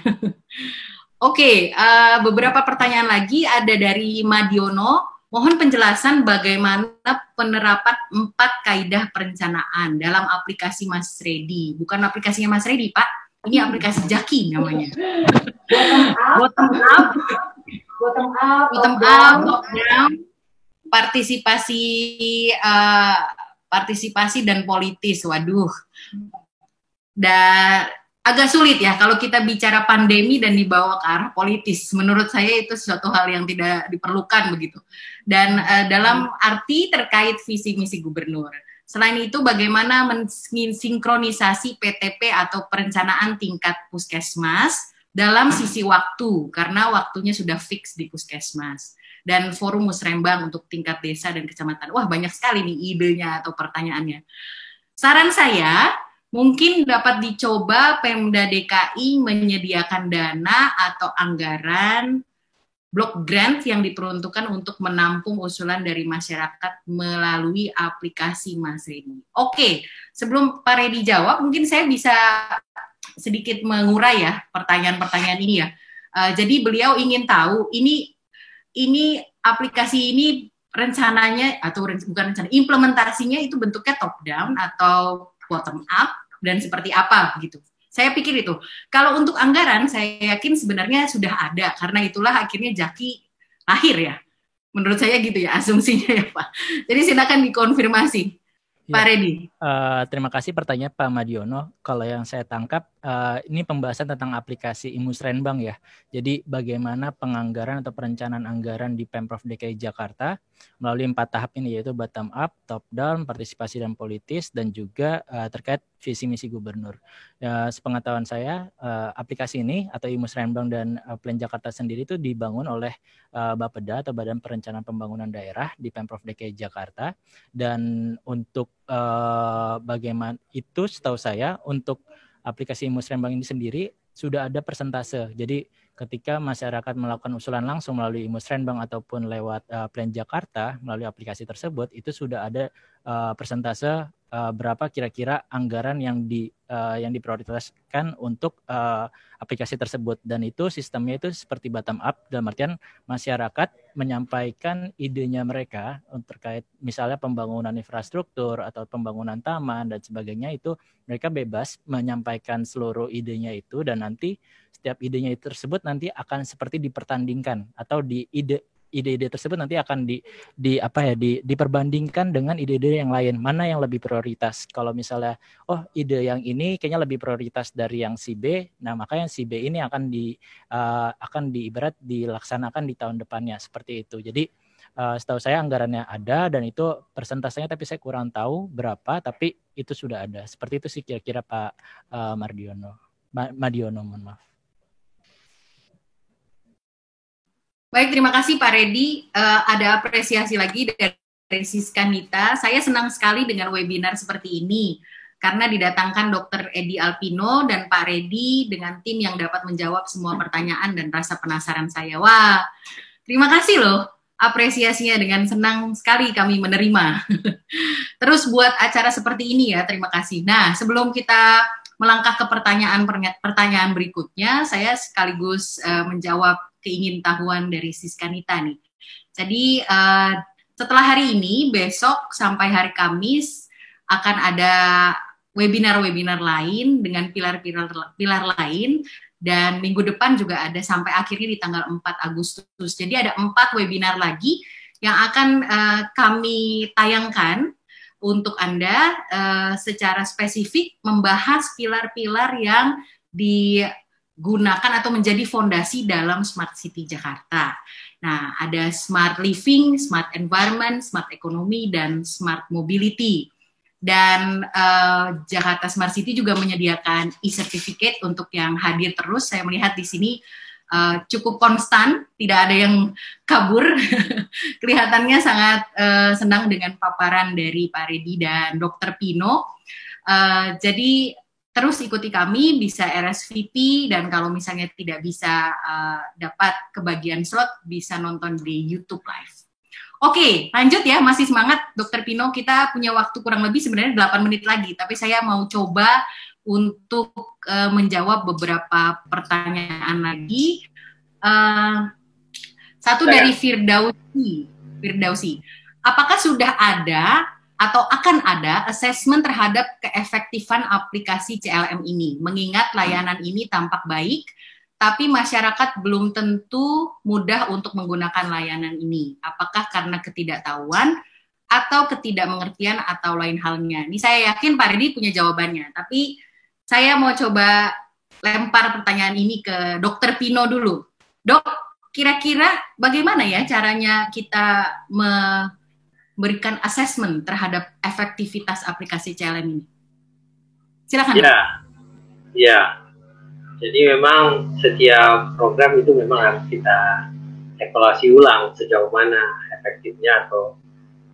Oke, beberapa pertanyaan lagi ada dari Madiono. Mohon penjelasan bagaimana penerapan 4 kaidah perencanaan dalam aplikasi Mas Redi. Bukan aplikasinya Mas Redi, Pak. Ini aplikasi Jaki namanya. Bottom up, top down, partisipasi dan politis. Waduh. Dan agak sulit ya kalau kita bicara pandemi dan dibawa ke arah politis. Menurut saya itu sesuatu hal yang tidak diperlukan begitu. Dan dalam arti terkait visi misi gubernur. Selain itu bagaimana mensinkronisasi PTP atau perencanaan tingkat puskesmas dalam sisi waktu karena waktunya sudah fix di puskesmas. Dan forum musrembang untuk tingkat desa dan kecamatan. Wah, banyak sekali nih idenya atau pertanyaannya. Saran saya mungkin dapat dicoba Pemda DKI menyediakan dana atau anggaran block grant yang diperuntukkan untuk menampung usulan dari masyarakat melalui aplikasi Mas Redi. Oke, sebelum Pak Redi jawab, mungkin saya bisa sedikit mengurai ya pertanyaan-pertanyaan ini ya. Jadi beliau ingin tahu ini aplikasi ini rencananya atau bukan rencana, implementasinya itu bentuknya top down atau bottom up dan seperti apa gitu. Saya pikir itu. Kalau untuk anggaran, saya yakin sebenarnya sudah ada, karena itulah akhirnya Jaki lahir ya. Menurut saya gitu ya, asumsinya ya Pak. Jadi silakan dikonfirmasi, ya. Pak Redi. Terima kasih pertanyaan Pak Madiono. Kalau yang saya tangkap, ini pembahasan tentang aplikasi Imusrenbang ya. Jadi bagaimana penganggaran atau perencanaan anggaran di Pemprov DKI Jakarta melalui 4 tahap ini, yaitu bottom up, top down, partisipasi dan politis, dan juga terkait visi misi gubernur. Sepengetahuan saya, aplikasi ini atau Imusrenbang dan Plan Jakarta sendiri itu dibangun oleh Bapeda atau Badan Perencanaan Pembangunan Daerah di Pemprov DKI Jakarta. Dan untuk bagaimana itu, setahu saya untuk aplikasi Imusrenbang ini sendiri sudah ada persentase. Jadi ketika masyarakat melakukan usulan langsung melalui Imusrenbang ataupun lewat Plan Jakarta melalui aplikasi tersebut, itu sudah ada persentase berapa kira-kira anggaran yang diprioritaskan untuk aplikasi tersebut. Dan itu sistemnya itu seperti bottom up, dalam artian masyarakat menyampaikan idenya mereka terkait misalnya pembangunan infrastruktur atau pembangunan taman dan sebagainya. Itu mereka bebas menyampaikan seluruh idenya itu, dan nanti setiap idenya itu tersebut nanti akan seperti dipertandingkan, atau ide-ide tersebut nanti akan diperbandingkan dengan ide-ide yang lain, mana yang lebih prioritas. Kalau misalnya ide yang ini kayaknya lebih prioritas dari yang si B, nah maka yang si B ini akan ibarat dilaksanakan di tahun depannya, seperti itu. Jadi setahu saya anggarannya ada, dan itu persentasenya tapi saya kurang tahu berapa, tapi itu sudah ada. Seperti itu sih kira-kira Pak Madiono, mohon maaf. Baik, terima kasih Pak Redi. Ada apresiasi lagi dari Siskanita. Saya senang sekali dengan webinar seperti ini, karena didatangkan Dr. Edi Alpino dan Pak Redi dengan tim yang dapat menjawab semua pertanyaan dan rasa penasaran saya. Wah, terima kasih loh. Apresiasinya dengan senang sekali kami menerima. Terus buat acara seperti ini ya, terima kasih. Nah, sebelum kita melangkah ke pertanyaan berikutnya, saya sekaligus menjawab keingintahuan dari Siskanita nih. Jadi setelah hari ini, besok sampai hari Kamis akan ada webinar-webinar lain dengan pilar lain, dan minggu depan juga ada sampai akhirnya di tanggal 4 Agustus. Jadi ada 4 webinar lagi yang akan kami tayangkan untuk Anda secara spesifik membahas pilar-pilar yang digunakan atau menjadi fondasi dalam Smart City Jakarta. Nah, ada Smart Living, Smart Environment, Smart Economy, dan Smart Mobility. Dan Jakarta Smart City juga menyediakan e-certificate untuk yang hadir terus. Saya melihat di sini cukup konstan, tidak ada yang kabur. Kelihatannya sangat senang dengan paparan dari Pak Redi dan Dr. Pino. Jadi terus ikuti kami, bisa RSVP, dan kalau misalnya tidak bisa dapat kebagian slot, bisa nonton di YouTube Live. Oke, lanjut ya, masih semangat Dr. Pino. Kita punya waktu kurang lebih sebenarnya 8 menit lagi, tapi saya mau coba untuk menjawab beberapa pertanyaan lagi. Satu dari Firdausi. Apakah sudah ada atau akan ada assessment terhadap keefektifan aplikasi CLM ini? Mengingat layanan ini tampak baik, tapi masyarakat belum tentu mudah untuk menggunakan layanan ini. Apakah karena ketidaktahuan atau ketidakmengertian atau lain halnya? Ini saya yakin Pak Redi punya jawabannya, tapi saya mau coba lempar pertanyaan ini ke Dr. Pino dulu. Dok, kira-kira bagaimana ya caranya kita memberikan assessment terhadap efektivitas aplikasi CLM ini? Silakan. Ya. Jadi memang setiap program itu memang harus kita evaluasi ulang sejauh mana efektifnya atau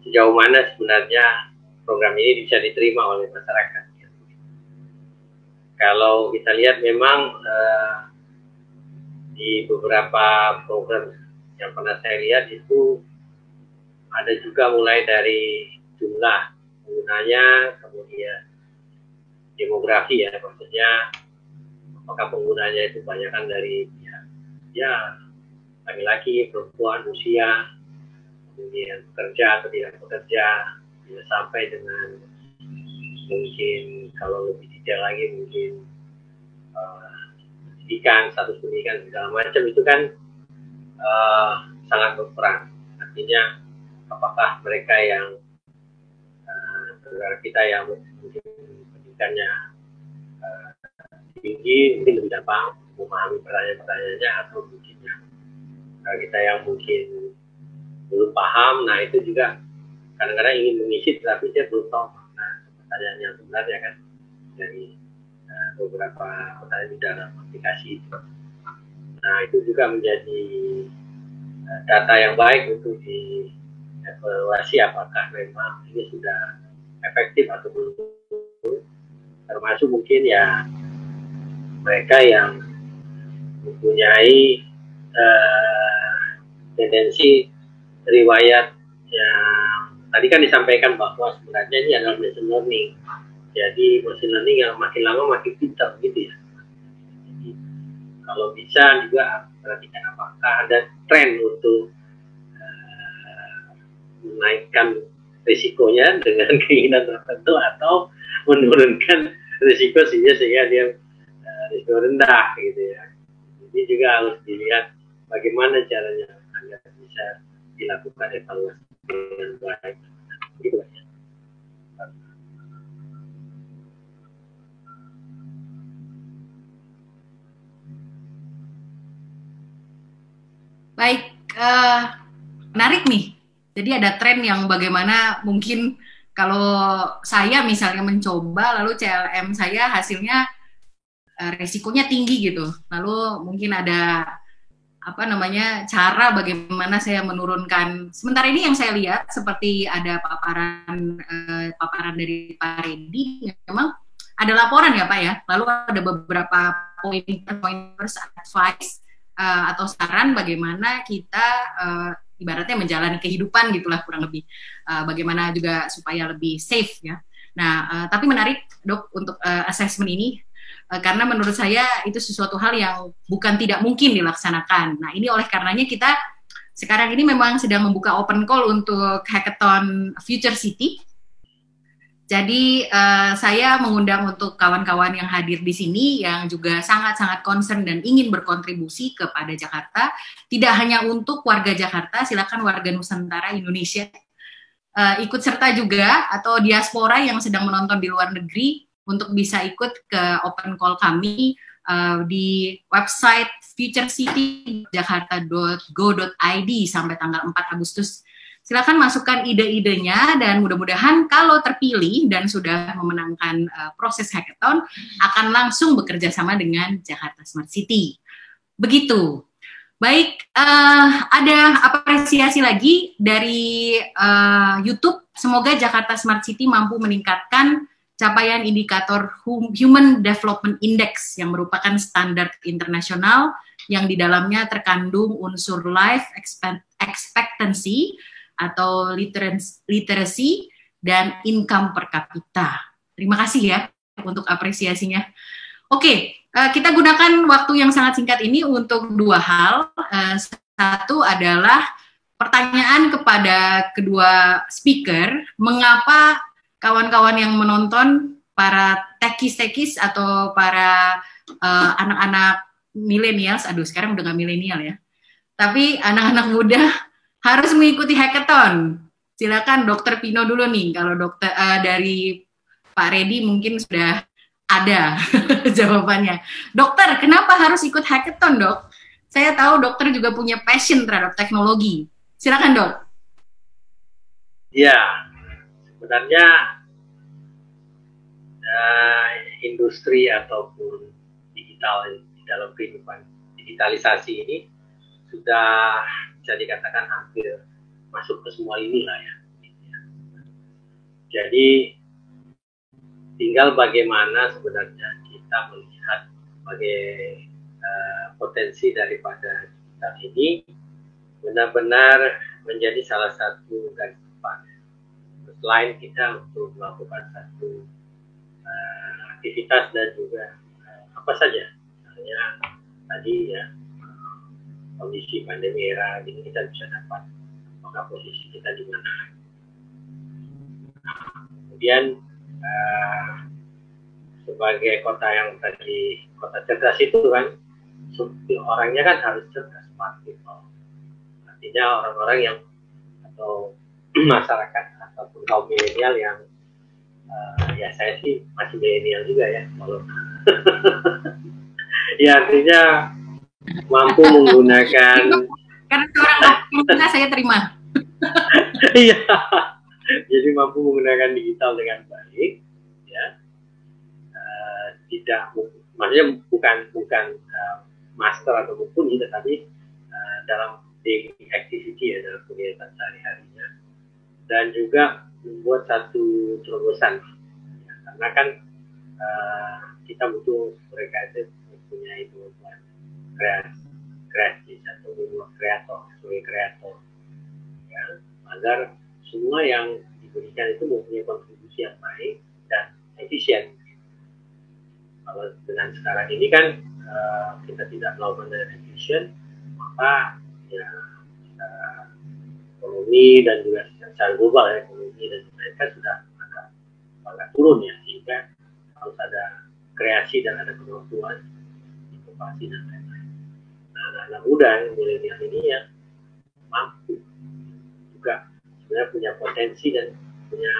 sejauh mana sebenarnya program ini bisa diterima oleh masyarakat. Kalau kita lihat memang di beberapa program yang pernah saya lihat itu ada juga mulai dari jumlah penggunanya, kemudian demografi ya, maksudnya apakah penggunanya itu kebanyakan dari ya laki-laki, perempuan, usia, kemudian bekerja atau tidak bekerja, ya, sampai dengan mungkin kalau lebih detail lagi mungkin pendidikan, status pendidikan segala macam itu kan sangat berperan. Artinya apakah mereka yang negara kita yang mungkin pendidikannya tinggi mungkin lebih gampang memahami pertanyaan-pertanyaannya, atau mungkin kita yang mungkin belum paham, nah itu juga kadang-kadang ingin mengisi tapi dia belum tahu pertanyaan yang sebenarnya kan dari beberapa pertanyaan di dalam aplikasi itu. Nah itu juga menjadi data yang baik untuk dievaluasi apakah memang ini sudah efektif atau belum, termasuk mungkin ya mereka yang mempunyai tendensi riwayat yang tadi kan disampaikan bahwa sebenarnya ini adalah machine learning. Jadi machine learning yang makin lama makin pintar gitu ya. Jadi kalau bisa juga perhatikan apakah ada tren untuk menaikkan risikonya dengan keinginan tertentu atau menurunkan risiko sehingga dia risiko rendah gitu ya. Jadi juga harus dilihat bagaimana caranya agar bisa dilakukan evaluasi dengan baik. Gitu ya. Baik, menarik nih. Jadi ada tren yang bagaimana mungkin kalau saya misalnya mencoba, lalu CLM saya hasilnya resikonya tinggi gitu. Lalu mungkin ada cara bagaimana saya menurunkan. Sementara ini yang saya lihat seperti ada paparan dari Pak Reddy, memang ada laporan ya Pak ya. Lalu ada beberapa pointers advice atau saran bagaimana kita ibaratnya menjalani kehidupan gitulah kurang lebih, bagaimana juga supaya lebih safe ya. Nah, tapi menarik Dok untuk assessment ini, karena menurut saya itu sesuatu hal yang bukan tidak mungkin dilaksanakan. Nah, ini oleh karenanya kita sekarang ini memang sedang membuka open call untuk hackathon Future City. Jadi saya mengundang untuk kawan-kawan yang hadir di sini yang juga sangat-sangat concern dan ingin berkontribusi kepada Jakarta. Tidak hanya untuk warga Jakarta, silakan warga Nusantara Indonesia ikut serta juga, atau diaspora yang sedang menonton di luar negeri untuk bisa ikut ke open call kami di website futurecity.jakarta.go.id sampai tanggal 4 Agustus. Silakan masukkan ide-idenya dan mudah-mudahan kalau terpilih dan sudah memenangkan proses hackathon akan langsung bekerja sama dengan Jakarta Smart City. Begitu. Baik, ada apresiasi lagi dari YouTube. Semoga Jakarta Smart City mampu meningkatkan capaian indikator Human Development Index yang merupakan standar internasional yang di dalamnya terkandung unsur life expectancy atau literacy dan income per kapita. Terima kasih ya untuk apresiasinya. Oke, kita gunakan waktu yang sangat singkat ini untuk dua hal. Satu adalah pertanyaan kepada kedua speaker, mengapa kawan-kawan yang menonton, para tekis-tekis atau para anak-anak milenials, sekarang udah gak milenial ya, tapi anak-anak muda harus mengikuti hackathon. Silakan Dokter Pino dulu nih, kalau dokter dari Pak Reddy mungkin sudah ada jawabannya. Dokter, kenapa harus ikut hackathon, Dok? Saya tahu dokter juga punya passion terhadap teknologi. Silakan, Dok. Ya, sebenarnya industri ataupun digital di dalam kehidupan digitalisasi ini sudah bisa dikatakan hampir masuk ke semua lini lah ya. Jadi tinggal bagaimana sebenarnya kita melihat sebagai potensi daripada digital ini benar-benar menjadi salah satu garis depan. Selain kita untuk melakukan satu aktivitas dan juga apa saja, misalnya tadi ya kondisi pandemi era ini kita bisa dapat apakah posisi kita di mana. Kemudian sebagai kota yang tadi kota cerdas itu kan, orangnya kan harus cerdas, smart people. Artinya orang-orang yang atau masyarakat ataupun kaum milenial yang ya saya sih masih milenial juga ya, kalau ya artinya mampu menggunakan karena seorang dokter saya terima. Iya, jadi mampu menggunakan digital dengan baik, ya. Tidak, maksudnya bukan master atau mumpuni, tetapi dalam daily activity ya, dalam kegiatan sehari-harinya, dan juga membuat satu terobosan, ya, karena kan kita butuh mereka itu mempunyai kemampuan kreatif atau kreator sebagai kreator, ya, agar semua yang diberikan itu mempunyai kontribusi yang baik dan efisien. Kalau dengan sekarang ini kan kita tidak melakukan dengan efisien, maka ya ekonomi dan juga secara global ya, ekonomi dan mereka sudah agak turun ya, sehingga harus ada kreasi dan ada kemampuan inovasi dan lain-lain. Nah, anak-anak muda yang milenial ini ya mampu juga sebenarnya punya potensi dan punya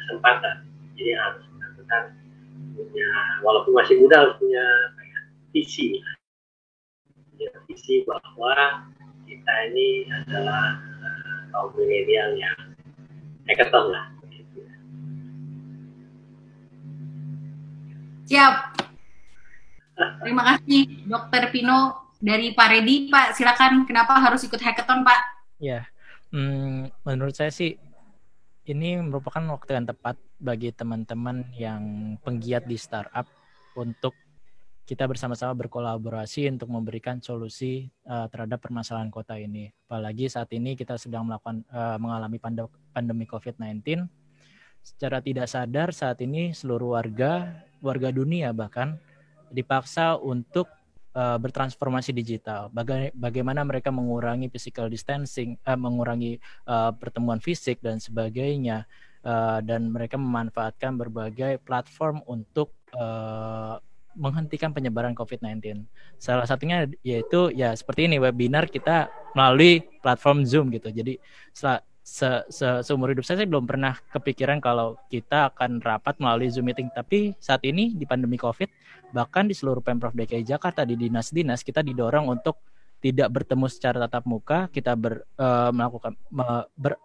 kesempatan. Jadi harus benar-benar punya, walaupun masih muda, harus punya visi, bahwa kita ini adalah kaum milenial yang hackathon lah. Siap. Terima kasih Dr. Pino dari Pak Redi. Pak, silakan, kenapa harus ikut hackathon, Pak? Ya, menurut saya sih ini merupakan waktu yang tepat bagi teman-teman yang penggiat di startup untuk kita bersama-sama berkolaborasi untuk memberikan solusi terhadap permasalahan kota ini. Apalagi saat ini kita sedang mengalami pandemi COVID-19. Secara tidak sadar saat ini seluruh warga dunia bahkan dipaksa untuk bertransformasi digital. Bagaimana mereka mengurangi physical distancing, mengurangi pertemuan fisik dan sebagainya, dan mereka memanfaatkan berbagai platform untuk menghentikan penyebaran COVID-19. Salah satunya yaitu ya seperti ini, webinar kita melalui platform Zoom gitu. Jadi seumur hidup saya belum pernah kepikiran kalau kita akan rapat melalui Zoom meeting. Tapi saat ini di pandemi COVID, bahkan di seluruh Pemprov DKI Jakarta, di dinas-dinas, kita didorong untuk tidak bertemu secara tatap muka, kita melakukan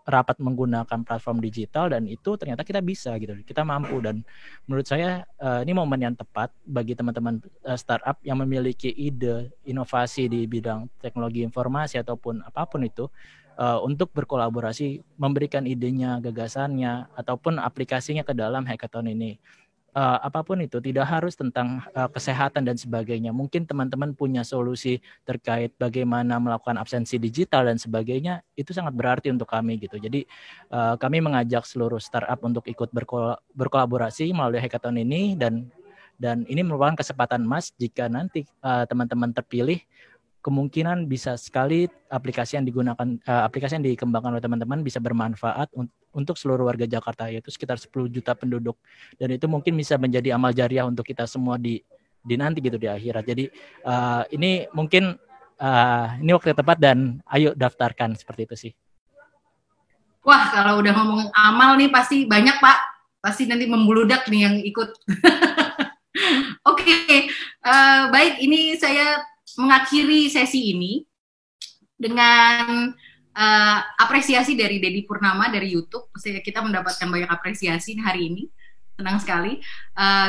rapat menggunakan platform digital, dan itu ternyata kita bisa gitu, kita mampu. Dan menurut saya ini momen yang tepat bagi teman-teman startup yang memiliki ide inovasi di bidang teknologi informasi ataupun apapun itu, untuk berkolaborasi, memberikan idenya, gagasannya, ataupun aplikasinya ke dalam hackathon ini. Apapun itu, tidak harus tentang kesehatan dan sebagainya. Mungkin teman-teman punya solusi terkait bagaimana melakukan absensi digital dan sebagainya, itu sangat berarti untuk kami gitu. Jadi kami mengajak seluruh startup untuk ikut berkolaborasi melalui hackathon ini, dan ini merupakan kesempatan emas jika nanti teman-teman terpilih. Kemungkinan bisa sekali aplikasi yang dikembangkan oleh teman-teman bisa bermanfaat untuk seluruh warga Jakarta, yaitu sekitar 10 juta penduduk, dan itu mungkin bisa menjadi amal jariah untuk kita semua di nanti gitu, di akhirat. Jadi ini mungkin ini waktu yang tepat, dan ayo daftarkan, seperti itu sih. Wah, kalau udah ngomong amal nih pasti banyak, Pak. Pasti nanti membludak nih yang ikut. Oke, baik, ini saya mengakhiri sesi ini dengan apresiasi dari Dedi Purnama dari YouTube. Kita mendapatkan banyak apresiasi hari ini, senang sekali.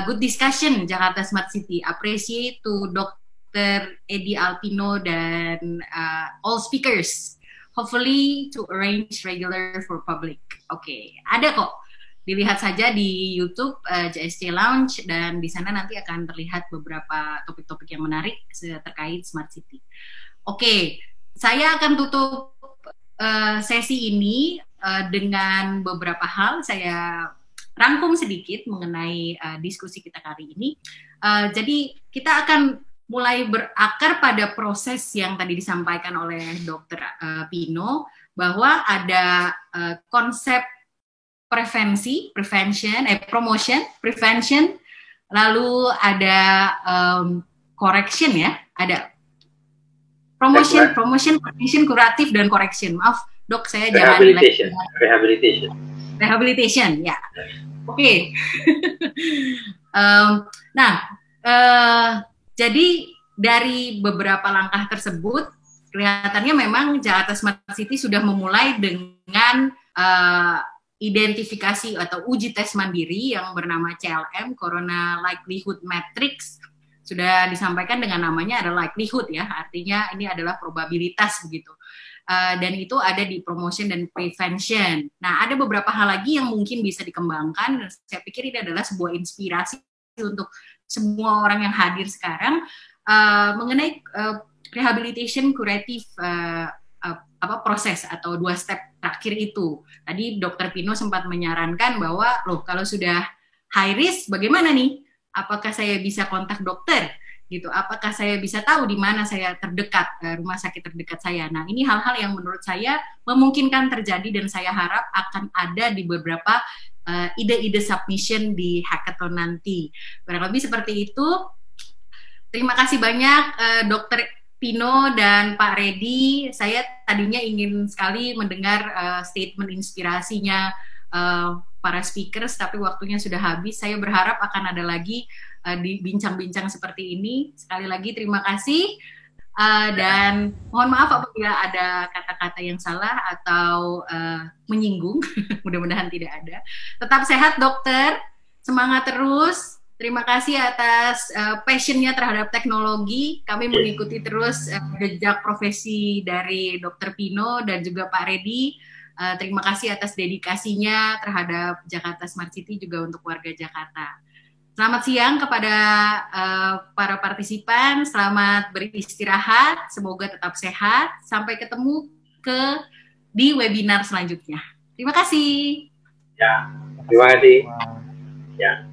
Good discussion Jakarta Smart City. Appreciate to Dr. Edi Alpino dan all speakers. Hopefully to arrange regular for public. Oke, ada kok. Dilihat saja di YouTube JSC Lounge, dan di sana nanti akan terlihat beberapa topik-topik yang menarik terkait Smart City. Oke, Saya akan tutup sesi ini dengan beberapa hal. Saya rangkum sedikit mengenai diskusi kita kali ini. Jadi kita akan mulai berakar pada proses yang tadi disampaikan oleh Dr. Pino, bahwa ada konsep promotion, prevention, lalu ada correction ya, ada promotion, prevention, kuratif, dan correction. Maaf dok, saya jangan rehabilitation ya. Oke. Jadi dari beberapa langkah tersebut kelihatannya memang Jakarta Smart City sudah memulai dengan identifikasi atau uji tes mandiri yang bernama CLM, Corona Likelihood Matrix. Sudah disampaikan dengan namanya ada likelihood ya, artinya ini adalah probabilitas begitu. Dan itu ada di promotion dan prevention. Nah, ada beberapa hal lagi yang mungkin bisa dikembangkan, dan saya pikir ini adalah sebuah inspirasi untuk semua orang yang hadir sekarang mengenai rehabilitation kuratif proses atau 2 step terakhir itu. Tadi Dr. Pino sempat menyarankan bahwa kalau sudah high risk bagaimana nih? Apakah saya bisa kontak dokter? Gitu. Apakah saya bisa tahu di mana saya terdekat, rumah sakit terdekat saya? Nah, ini hal-hal yang menurut saya memungkinkan terjadi dan saya harap akan ada di beberapa ide-ide submission di hackathon nanti. Kurang lebih seperti itu. Terima kasih banyak Dr. Pino dan Pak Reddy. Saya tadinya ingin sekali mendengar statement inspirasinya para speakers, tapi waktunya sudah habis. Saya berharap akan ada lagi di bincang-bincang seperti ini. Sekali lagi terima kasih dan mohon maaf apabila ada kata-kata yang salah atau menyinggung. Mudah-mudahan tidak ada. Tetap sehat dokter, semangat terus. Terima kasih atas passion-nya terhadap teknologi. Kami mengikuti terus jejak profesi dari Dr. Pino dan juga Pak Reddy. Terima kasih atas dedikasinya terhadap Jakarta Smart City juga untuk warga Jakarta. Selamat siang kepada para partisipan. Selamat beristirahat. Semoga tetap sehat. Sampai ketemu di webinar selanjutnya. Terima kasih. Ya, terima kasih. Ya.